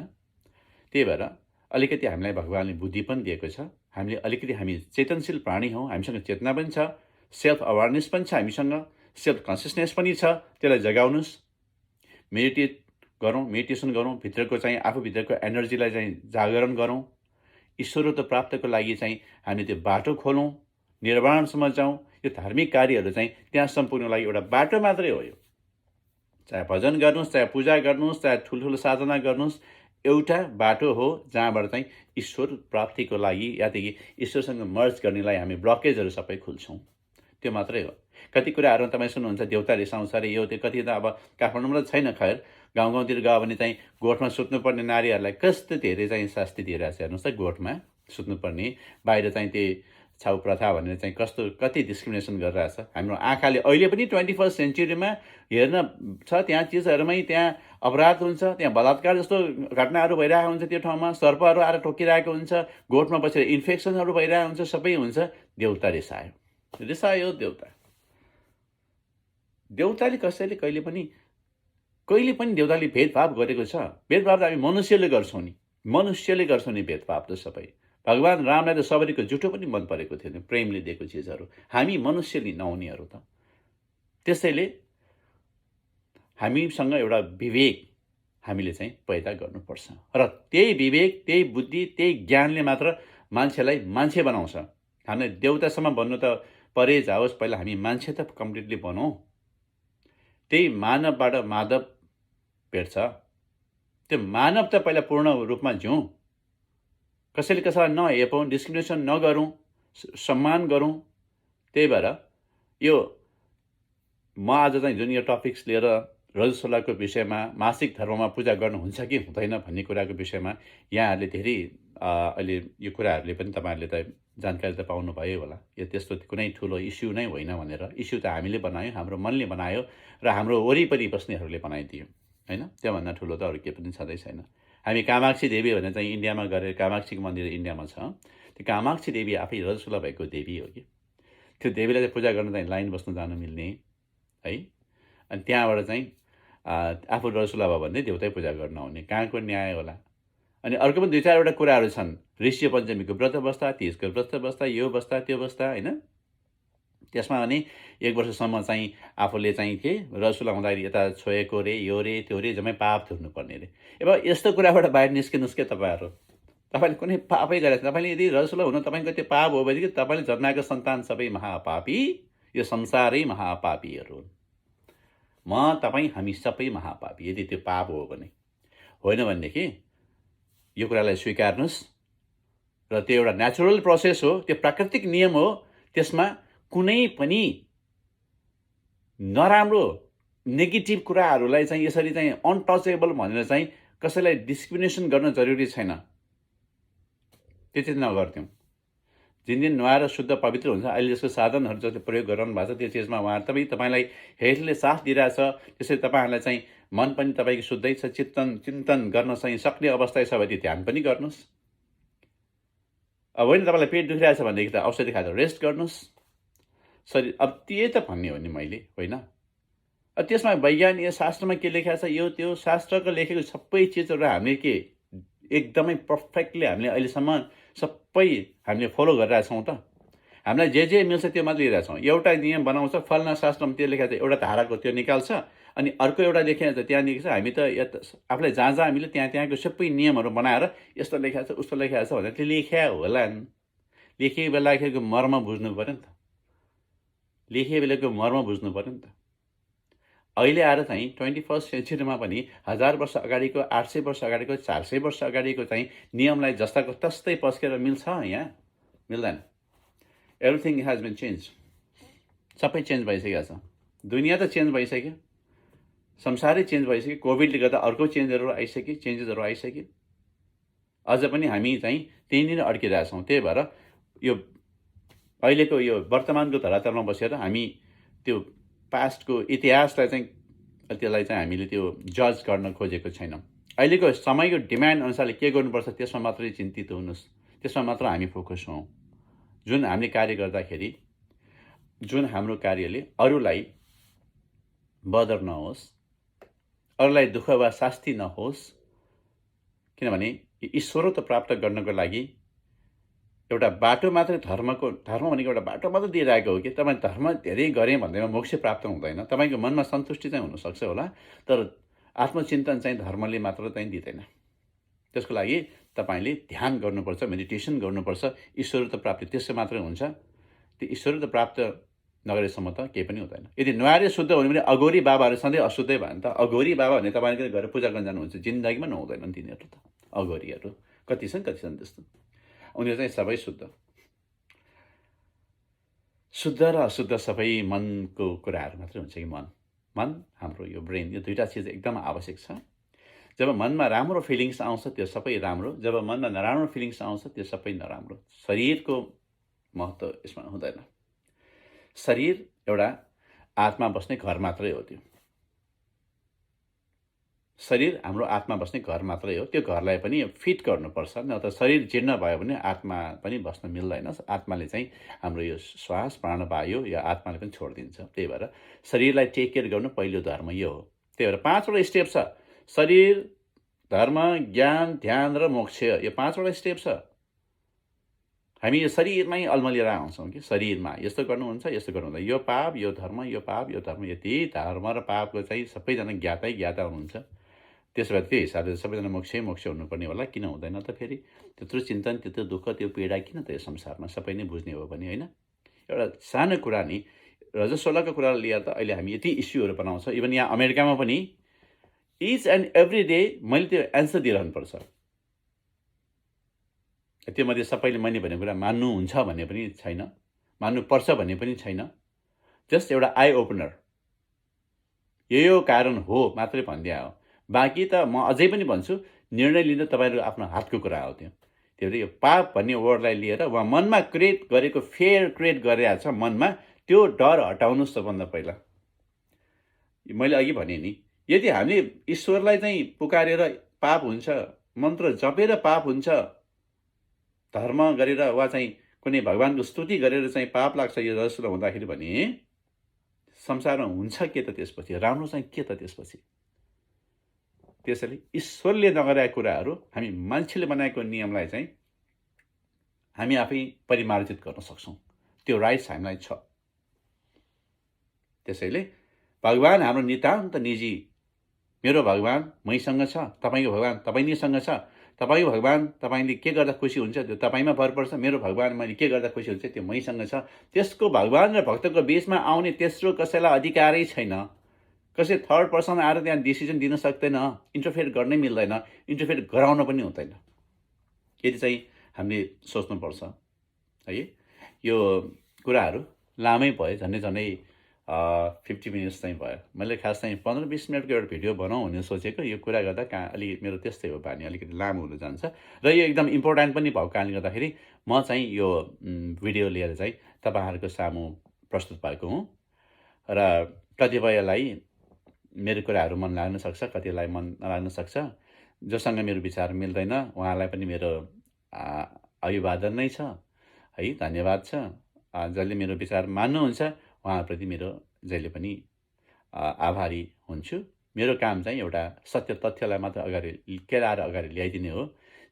त्यही भएर अलिकति हामीलाई भगवानले बुद्धि पनि दिएको छ। हामीले अलिकति हामी चेतनशील प्राणी हौँ, हामीसँग चेतना पनि छ, सेल्फ अवेरनेस पनि छ हामीसँग, सेल्फ कन्सियसनेस पनि छ। त्यसलाई जगाउनुहोस्, मेडिटेसन गरौँ, भित्रको चाहिँ आफूभित्रको एनर्जीलाई चाहिँ जागरण गरौँ, ईश्वरत्व प्राप्तको लागि चाहिँ हामी त्यो बाटो खोलौँ, निर्वाणसम्म जाउँ। यो धार्मिक कार्यहरू चाहिँ त्यहाँसम्म पुग्नको लागि एउटा बाटो मात्रै हो यो। चाहे भजन गर्नुहोस्, चाहे पूजा गर्नुहोस्, चाहे ठुल्ठुलो साधना गर्नुहोस्, एउटा बाटो हो जहाँबाट चाहिँ ईश्वर प्राप्तिको लागि यादेखि ईश्वरसँग मर्ज गर्नेलाई हामी ब्लकेजहरू सबै खुल्छौँ। त्यो मात्रै हो। कति कुराहरू तपाईँ सुन्नुहुन्छ देउता रिसाउँछ अरे यो त्यो, कति त अब काठमाडौँमा त छैन, खैर गाउँतिर गयो भने चाहिँ गोठमा सुत्नुपर्ने नारीहरूलाई कस्तो धेरै चाहिँ शास्ति दिइरहेको छ हेर्नुहोस् त। गोठमा सुत्नुपर्ने, बाहिर चाहिँ त्यही छाउ प्रथा भनेर चाहिँ कति डिस्क्रिमिनेसन गरिरहेछ। हाम्रो आँखाले अहिले पनि 21st सेन्चुरीमा हेर्न छ, त्यहाँ चिजहरूमै त्यहाँ अपराध हुन्छ, त्यहाँ बलात्कार जस्तो घटनाहरू भइरहेको हुन्छ, त्यो ठाउँमा सर्पहरू आएर ठोकिरहेको हुन्छ, गोठमा बसेर इन्फेक्सनहरू भइरहेको हुन्छ, सबै हुन्छ। देउता रिसायो देउता। देउताले कसैले कहिले पनि देउताले भेदभाव गरेको छ? भेदभाव त हामी मनुष्यले गर्छौँ नि भेदभाव त सबै। भगवान् रामलाई त सबैको जुठो पनि मन परेको थिएन, प्रेमले दिएको चिजहरू हामी मनुष्यले नहुनेहरू त। त्यसैले हामीसँग एउटा विवेक हामीले चाहिँ पैदा गर्नुपर्छ र त्यही विवेक, त्यही बुद्धि, त्यही ज्ञानले मात्र मान्छेलाई मान्छे बनाउँछ। हामीलाई देउतासम्म भन्नु त परे जाओस्, पहिला हामी मान्छे त कम्प्लिटली बनौँ। त्यही मानवबाट माधव भेट्छ। त्यो मानव त पहिला पूर्ण रूपमा जिउँ, कसैले कसैलाई नहेपौँ, डिस्क्रिमिनेसन नगरौँ, सम्मान गरौँ। त्यही भएर यो म आज चाहिँ जुन यो टपिक्स लिएर रजस्वलाको विषयमा मासिक धर्ममा पूजा गर्नुहुन्छ कि हुँदैन भन्ने कुराको विषयमा यहाँहरूले धेरै अहिले यो कुराहरूले पनि तपाईँहरूले त जानकारी त पाउनुभयो होला। यो त्यस्तो कुनै ठुलो इस्यु नै होइन भनेर। इस्यु त हामीले बनायौँ, हाम्रो मनले बनायो र हाम्रो वरिपरि बस्नेहरूले बनाइदियो, होइन? त्योभन्दा ठुलो त अरू केही पनि छँदै छैन। हामी कामाक्षी देवी भनेर चाहिँ इन्डियामा गएर, कामाक्षीको मन्दिर इन्डियामा छ, त्यो कामाक्षी देवी आफै रजस्वला भएको देवी हो कि। त्यो देवीलाई चाहिँ पूजा गर्न चाहिँ लाइन बस्नु जानु मिल्ने है। अनि त्यहाँबाट चाहिँ आफू रजस्वला भयो भने देउतै पूजा गर्न आउने, कहाँको न्याय होला? अनि अर्को पनि 2-4वटा कुराहरू छन्। ऋषि पञ्चमीको व्रत बस्दा, तीजको व्रत बस्दा, यो बस्दा त्यो बस्दा, होइन? त्यसमा भने 1 वर्षसम्म चाहिँ आफूले चाहिँ के रजस्वला हुँदाखेरि यता छोएको रे, यो रे त्यो रे, जम्मै पाप धुर्नुपर्ने रे। अब यस्तो कुराबाट बाहिर निस्किनुहोस् के तपाईँहरू। तपाईँले कुनै पापै गरेको छ, तपाईँले यदि रजस्वला हुनु तपाईँको त्यो पाप हो भनेदेखि तपाईँले जन्माएको सन्तान सबै महापापी, यो संसारै महापापीहरू हुन्। म तपाईँ हामी सबै महापापी यदि त्यो पाप हो भने। होइन भनेदेखि यो कुरालाई स्वीकार्नुहोस् र त्यो एउटा नेचुरल प्रोसेस हो, त्यो प्राकृतिक नियम हो। त्यसमा कुनै पनि नराम्रो नेगेटिभ कुराहरूलाई चाहिँ यसरी चाहिँ अनटचेबल भनेर चाहिँ कसैलाई डिस्क्रिमिनेसन गर्न जरुरी छैन। त्यति नगर्थ्यौँ। दिन नुहाएर शुद्ध पवित्र हुन्छ। अहिले जसको साधनहरू जसले प्रयोग गरिरहनु भएको छ त्यो चिजमा तपाईँलाई हेल्थले साथ दिइरहेछ। त्यसरी तपाईँहरूलाई चाहिँ मन पनि तपाईँको शुद्धै छ, चिन्तन गर्न चाहिँ सक्ने अवस्था छ भने ध्यान पनि गर्नुहोस्। अब होइन तपाईँलाई पेट दुखिरहेछ भनेदेखि त औषधि खाएर रेस्ट गर्नुहोस् शरीर। अब त्यही त भन्ने हो नि मैले, होइन? त्यसमा वैज्ञानिक शास्त्रमा के लेखेको छ यो त्यो शास्त्रको लेखेको सबै चिजहरू हामीले के एकदमै पर्फेक्टली हामीले अहिलेसम्म सबै हामीले फलो गरिरहेछौँ त? हामीलाई जे मिल्छ त्यो मात्रै लिइरहेछौँ। एउटा नियम बनाउँछ, फलना शास्त्रमा त्यो लेखेको छ, एउटा धाराको त्यो निकाल्छ, अनि अर्को एउटा लेखेको छ त्यहाँ लेखेको छ। हामी त आफूलाई जहाँ हामीले त्यहाँको सबै नियमहरू बनाएर यस्तो लेखेको छ उस्तो लेखेको छ भनेर त्यो लेख्या होला नि। लेखेको बेलाको मर्म बुझ्नु पऱ्यो नि त। लेखेको बेलाको मर्म बुझ्नु पऱ्यो नि त। अहिले आएर चाहिँ 21st सेन्चुरीमा पनि 1000 वर्ष अगाडिको, 800 वर्ष अगाडिको, 400 वर्ष अगाडिको चाहिँ नियमलाई जस्ताको तस्तै पस्केर मिल्छ? यहाँ मिल्दैन। Everything has been change. सबै चेन्ज भइसकेको छ। दुनियाँ त चेन्ज भइसक्यो, संसारै चेन्ज भइसक्यो। कोभिडले गर्दा अर्को चेन्जेसहरू आइसक्यो। अझ पनि हामी चाहिँ त्यहीँनिर अड्किरहेछौँ। त्यही भएर यो अहिलेको यो वर्तमानको धरातलमा बसेर हामी त्यो पास्टको इतिहासलाई चाहिँ त्यसलाई चाहिँ हामीले त्यो जज गर्न खोजेको छैनौँ। अहिलेको समयको डिमान्ड अनुसारले के गर्नुपर्छ त्यसमा मात्रै चिन्तित हुनुहोस्, त्यसमा मात्र हामी फोकस हौँ। जुन हामीले कार्य गर्दाखेरि जुन हाम्रो कार्यले अरूलाई बदर नहोस्, अरूलाई दुःख वा शास्ति नहोस्। किनभने ईश्वरत्व प्राप्त गर्नको लागि एउटा बाटो मात्रै धर्म भनेको एउटा बाटो मात्रै दिइरहेको हो कि तपाईँ धर्म धेरै गरेँ भन्दैमा मोक्ष प्राप्त हुँदैन। तपाईँको मनमा सन्तुष्टि चाहिँ हुनसक्छ होला, तर आत्मचिन्तन चाहिँ धर्मले मात्र चाहिँ दिँदैन। त्यसको लागि तपाईँले ध्यान गर्नुपर्छ, मेडिटेसन गर्नुपर्छ। ईश्वरत्व प्राप्ति त्यसै मात्रै हुन्छ। त्यो ईश्वरत्व प्राप्त नगरेसम्म त केही पनि हुँदैन। यदि नुहारे शुद्ध हुने भने अघोरी बाबाहरू सधैँ अशुद्धै भयो नि त। अघोरी बाबा भने तपाईँले गएर पूजा गर्न जानुहुन्छ, जिन्दगीमा नहुँदैनन् तिनीहरू त। अघोरीहरू कति छन् त्यस्तो। उनीहरू चाहिँ सबै शुद्ध र अशुद्ध सबै मनको कुराहरू मात्रै हुन्छ कि मन हाम्रो यो ब्रेन, यो दुईवटा चिज एकदम आवश्यक छ। जब मनमा राम्रो फिलिङ्स आउँछ त्यो सबै राम्रो, जब मनमा नराम्रो फिलिङ्स आउँछ त्यो सबै नराम्रो। शरीरको महत्त्व यसमा हुँदैन। शरीर एउटा आत्मा बस्ने घर मात्रै हो। त्यो शरीर हाम्रो आत्मा बस्ने घर मात्रै हो। त्यो घरलाई पनि फिट गर्नुपर्छ, न त शरीर जीर्ण भयो भने आत्मा पनि बस्न मिल्दैन। आत्माले चाहिँ हाम्रो यो श्वास प्राणवायु यो आत्माले पनि छोडिदिन्छ। त्यही भएर शरीरलाई टेक केयर गर्नु पहिलो धर्म यो हो। त्यही भएर 5वटा स्टेप छ: शरीर, धर्म, ज्ञान, ध्यान र मोक्ष। यो 5वटा स्टेप छ। हामी यो शरीरमै अल्मलिएर आउँछौँ कि शरीरमा यस्तो गर्नुहुन्छ, यस्तो गर्नुहुन्छ, यो पाप यो धर्म, यो पाप यो धर्म। यति धर्म र पापको चाहिँ सबैजना ज्ञाता हुनुहुन्छ। त्यसो भए त्यो हिसाबले सबैजना मोक्ष हुनुपर्ने होला, किन हुँदैन त? फेरि त्यत्रो चिन्तन, त्यत्रो दुःख, त्यो पीडा किन त यो संसारमा? सबै नै बुझ्ने हो भने, होइन? एउटा सानो कुरा नि रजस्वलाको कुरा लिएर त अहिले हामी यति इस्युहरू बनाउँछ। इभन यहाँ अमेरिकामा पनि इच एन्ड एभ्री डे मैले त्यो एन्सर दिइरहनुपर्छ। त्योमध्ये सबैले मैले भनेको कुरा मान्नुहुन्छ भन्ने पनि छैन, मान्नुपर्छ भन्ने पनि छैन। जस्ट एउटा आई ओपनर, यो कारण हो मात्रै भनिदिया हो। बाँकी त म अझै पनि भन्छु, निर्णय लिन तपाईँहरू आफ्नो हातको कुरा हो। त्यो भएर यो पाप भन्ने वर्डलाई लिएर उहाँ मनमा क्रिएट गरेको फेयर क्रिएट गरिरहेको छ मनमा, त्यो डर हटाउनुहोस् सबभन्दा पहिला। मैले अघि भने नि, यदि हामीले ईश्वरलाई चाहिँ पुकारेर पाप हुन्छ, मन्त्र जपेर पाप हुन्छ, धर्म गरेर वा चाहिँ कुनै भगवानको स्तुति गरेर चाहिँ पाप लाग्छ यो रजस्वला हुँदाखेरि भने संसारमा हुन्छ के त त्यसपछि? राम्रो चाहिँ के त त्यसपछि? त्यसैले ईश्वरले नगरेका कुराहरू, हामी मान्छेले बनाएको नियमलाई चाहिँ हामी आफै परिमार्जित गर्न सक्छौँ। त्यो राइट्स हामीलाई छ। त्यसैले भगवान हाम्रो नितान्त निजी, मेरो भगवान मैसँग छ, तपाईँको भगवान तपाईँसँग छ। तपाईँको भगवान तपाईँले के गर्दा खुसी हुन्छ त्यो तपाईँमा भर पर्छ। मेरो भगवान मैले के गर्दा खुसी हुन्छ त्यो मैसँग छ। त्यसको भगवान र भक्तको बिचमा आउने तेस्रो कसैलाई अधिकारै छैन। कसै थर्ड पर्सन आएर त्यहाँ डिसिजन दिन सक्दैन, इन्टरफेयर गर्नै मिल्दैन, इन्टरफेयर गराउन पनि हुँदैन। यदि चाहिँ हामीले सोच्नुपर्छ है। यो कुराहरू लामै भयो, झन्डै 50 मिनट्स चाहिँ भयो। मैले खास चाहिँ 15-20 मिनटको एउटा भिडियो बनाऊँ भनेर सोचेको। यो कुरा गर्दा अलि मेरो त्यस्तै हो बानी, अलिकति लामो हुन जान्छ र यो एकदम इम्पोर्टेन्ट पनि भएको कारणले गर्दाखेरि म चाहिँ यो भिडियो लिएर चाहिँ तपाईँहरूको सामु प्रस्तुत भएको हुँ। र कतिपयलाई मेरो कुराहरू मन लाग्न सक्छ, कतिलाई मन नलाग्न सक्छ। जोसँग मेरो विचार मिल्दैन उहाँलाई पनि मेरो अभिवादन नै छ है, धन्यवाद छ। जसले मेरो विचार मान्नुहुन्छ उहाँप्रति मेरो जहिले पनि आभारी हुन्छु। मेरो काम चाहिँ एउटा सत्य तथ्यलाई मात्र अगाडि केलाएर अगाडि ल्याइदिने हो।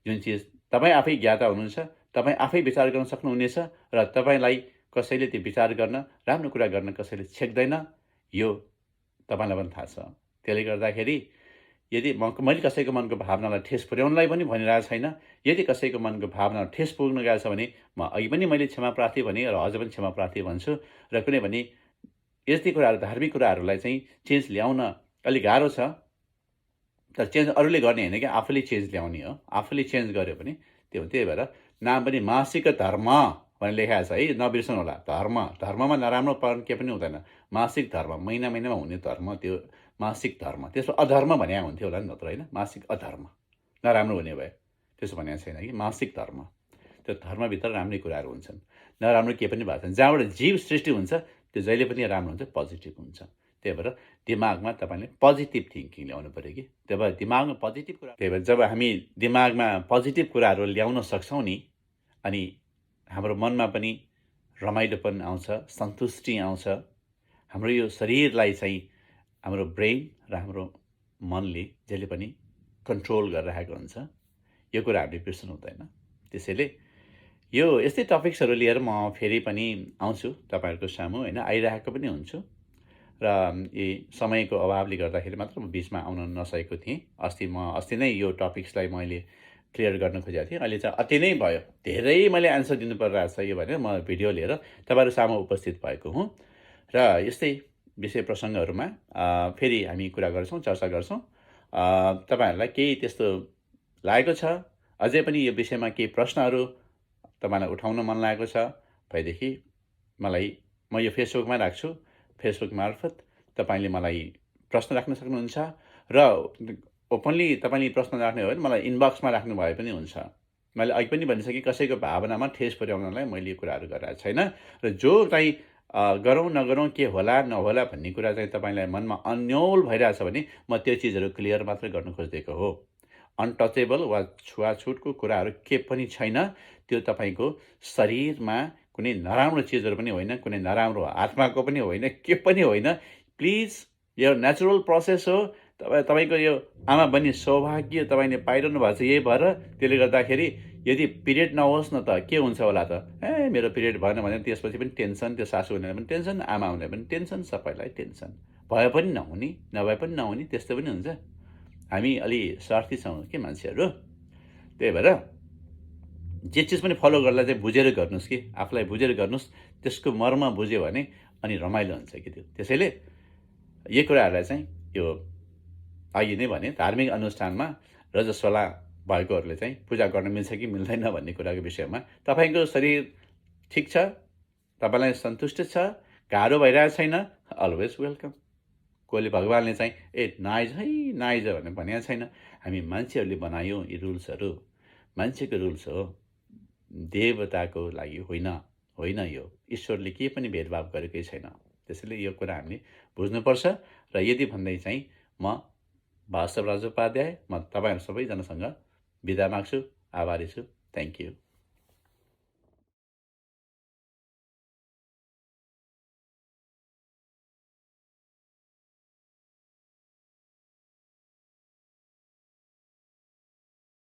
जुन चिज तपाईँ आफै ज्ञाता हुनुहुन्छ, तपाईँ आफै विचार गर्न सक्नुहुनेछ र तपाईँलाई कसैले त्यो विचार गर्न, राम्रो कुरा गर्न कसैले छेक्दैन, यो तपाईँलाई पनि थाहा छ। त्यसले गर्दाखेरि यदि मैले कसैको मनको भावनालाई ठेस पुर्याउनलाई पनि भनिरहेको छैन। यदि कसैको मनको भावना ठेस पुग्न गएको छ भने म अघि पनि मैले क्षमा प्रार्थी भनेँ र अझ पनि क्षमा प्रार्थी भन्छु। र कुनै भने यस्ती कुराहरू, धार्मिक कुराहरूलाई चाहिँ चेन्ज ल्याउन अलिक गाह्रो छ। तर चेन्ज अरूले गर्ने होइन कि आफूले चेन्ज ल्याउने हो। आफूले चेन्ज गर्यो भने त्यो हो। त्यही भएर नाम पनि मासिक धर्म भनेर लेखाएको छ है, नबिर्सनु होला। धर्ममा नराम्रो पर्ने केही पनि हुँदैन। मासिक धर्म, महिनामा हुने धर्म, त्यो मासिक धर्म। त्यसमा अधर्म भने हुन्थ्यो होला नि, नत्र होइन। मासिक अधर्म नराम्रो हुने भयो, त्यसो भनेको छैन कि मासिक धर्म। त्यो धर्मभित्र राम्रै कुराहरू हुन्छन्, नराम्रो केही पनि भएको छैन। जहाँबाट जीव सृष्टि हुन्छ त्यो जहिले पनि राम्रो हुन्छ, पोजिटिभ हुन्छ। त्यही भएर दिमागमा तपाईँले पोजिटिभ थिङ्किङ ल्याउनु पऱ्यो कि। त्यही भएर दिमागमा पोजिटिभ कुरा, त्यही भएर जब हामी दिमागमा पोजिटिभ कुराहरू ल्याउन सक्छौँ नि, अनि हाम्रो मनमा पनि रमाइलोपन आउँछ, सन्तुष्टि आउँछ। हाम्रो यो शरीरलाई चाहिँ हाम्रो ब्रेन र हाम्रो मनले जहिले पनि कन्ट्रोल गरिरहेको हुन्छ। यो कुरा हामीले बिर्सनु हुँदैन। त्यसैले यो यस्तै टपिक्सहरू लिएर म फेरि पनि आउँछु तपाईँहरूको सामु, होइन, आइरहेको पनि हुन्छु। र यी समयको अभावले गर्दाखेरि मात्र म बिचमा आउन नसकेको थिएँ। अस्ति नै यो टपिक्सलाई मैले क्लियर गर्न खोजेको थिएँ। अहिले चाहिँ अति नै भयो, धेरै मैले एन्सर दिनु परिरहेको छ यो भनेर म भिडियो लिएर तपाईँहरू सामु उपस्थित भएको हुँ। र यस्तै विषय प्रसङ्गहरूमा फेरि हामी कुरा गर्छौँ, चर्चा गर्छौँ। तपाईँहरूलाई केही त्यस्तो लागेको छ, अझै पनि यो विषयमा केही प्रश्नहरू तपाईँलाई उठाउन मन लागेको छ भएदेखि मलाई, म यो फेसबुकमा राख्छु, फेसबुक मार्फत तपाईँले मलाई प्रश्न राख्न सक्नुहुन्छ। र ओपनली तपाईँले प्रश्न राख्ने हो भने मलाई इनबक्समा राख्नु भए पनि हुन्छ। मैले अघि पनि भनिसकेँ, कसैको भावनामा ठेस पुर्याउनलाई मैले यो कुराहरू गरेको छैन। र जो चाहिँ गरौँ नगरौँ, के होला नहोला भन्ने कुरा चाहिँ तपाईँलाई मनमा अन्यल भइरहेछ भने म त्यो चिजहरू क्लियर मात्रै गर्न खोजिदिएको हो। अनटचेबल वा छुवाछुटको कुराहरू के पनि छैन। त्यो तपाईँको शरीरमा कुनै नराम्रो चिजहरू पनि होइन, कुनै नराम्रो आत्माको पनि होइन, के पनि होइन। प्लिज, यो नेचुरल प्रोसेस हो। तपाईँको यो आमा बहिनी सौभाग्य तपाईँले पाइरहनु भएको छ यही भएर। त्यसले गर्दाखेरि यदि पिरियड नहोस् न त के हुन्छ होला त, मेरो पिरियड भएन भने त्यसपछि पनि टेन्सन, त्यो सासू हुनेलाई पनि टेन्सन, आमा हुनेलाई पनि टेन्सन, सबैलाई टेन्सन। भए पनि नहुने, नभए पनि नहुने, त्यस्तो पनि हुन्छ। हामी अलि स्वार्थी छौँ कि मान्छेहरू। त्यही भएर जे चिज पनि फलो गर्दा चाहिँ बुझेर गर्नुहोस् कि, आफूलाई बुझेर गर्नुहोस्। त्यसको मर्म बुझ्यो भने अनि रमाइलो हुन्छ कि त्यो। त्यसैले यो कुराहरूलाई चाहिँ यो अघि नै भने धार्मिक अनुष्ठानमा रजस्वला भएकोहरूले चाहिँ पूजा गर्न मिल्छ कि मिल्दैन भन्ने कुराको विषयमा तपाईँको शरीर ठिक छ, तपाईँलाई सन्तुष्ट छ, गाह्रो भइरहेको छैन, अलवेज वेलकम। कोहीले भगवान्ले चाहिँ नाइज है नाइज भनेर भनेको छैन। हामी मान्छेहरूले बनायौँ यी रुल्सहरू, मान्छेको रुल्स हो, देवताको लागि होइन। यो ईश्वरले केही पनि भेदभाव गरेकै छैन। त्यसैले यो कुरा हामीले बुझ्नुपर्छ। र यदि भन्दै चाहिँ म वासव राज उपाध्याय, म तपाईँहरू सबैजनासँग बिदा माग्छु। आभारी छु। Thank you.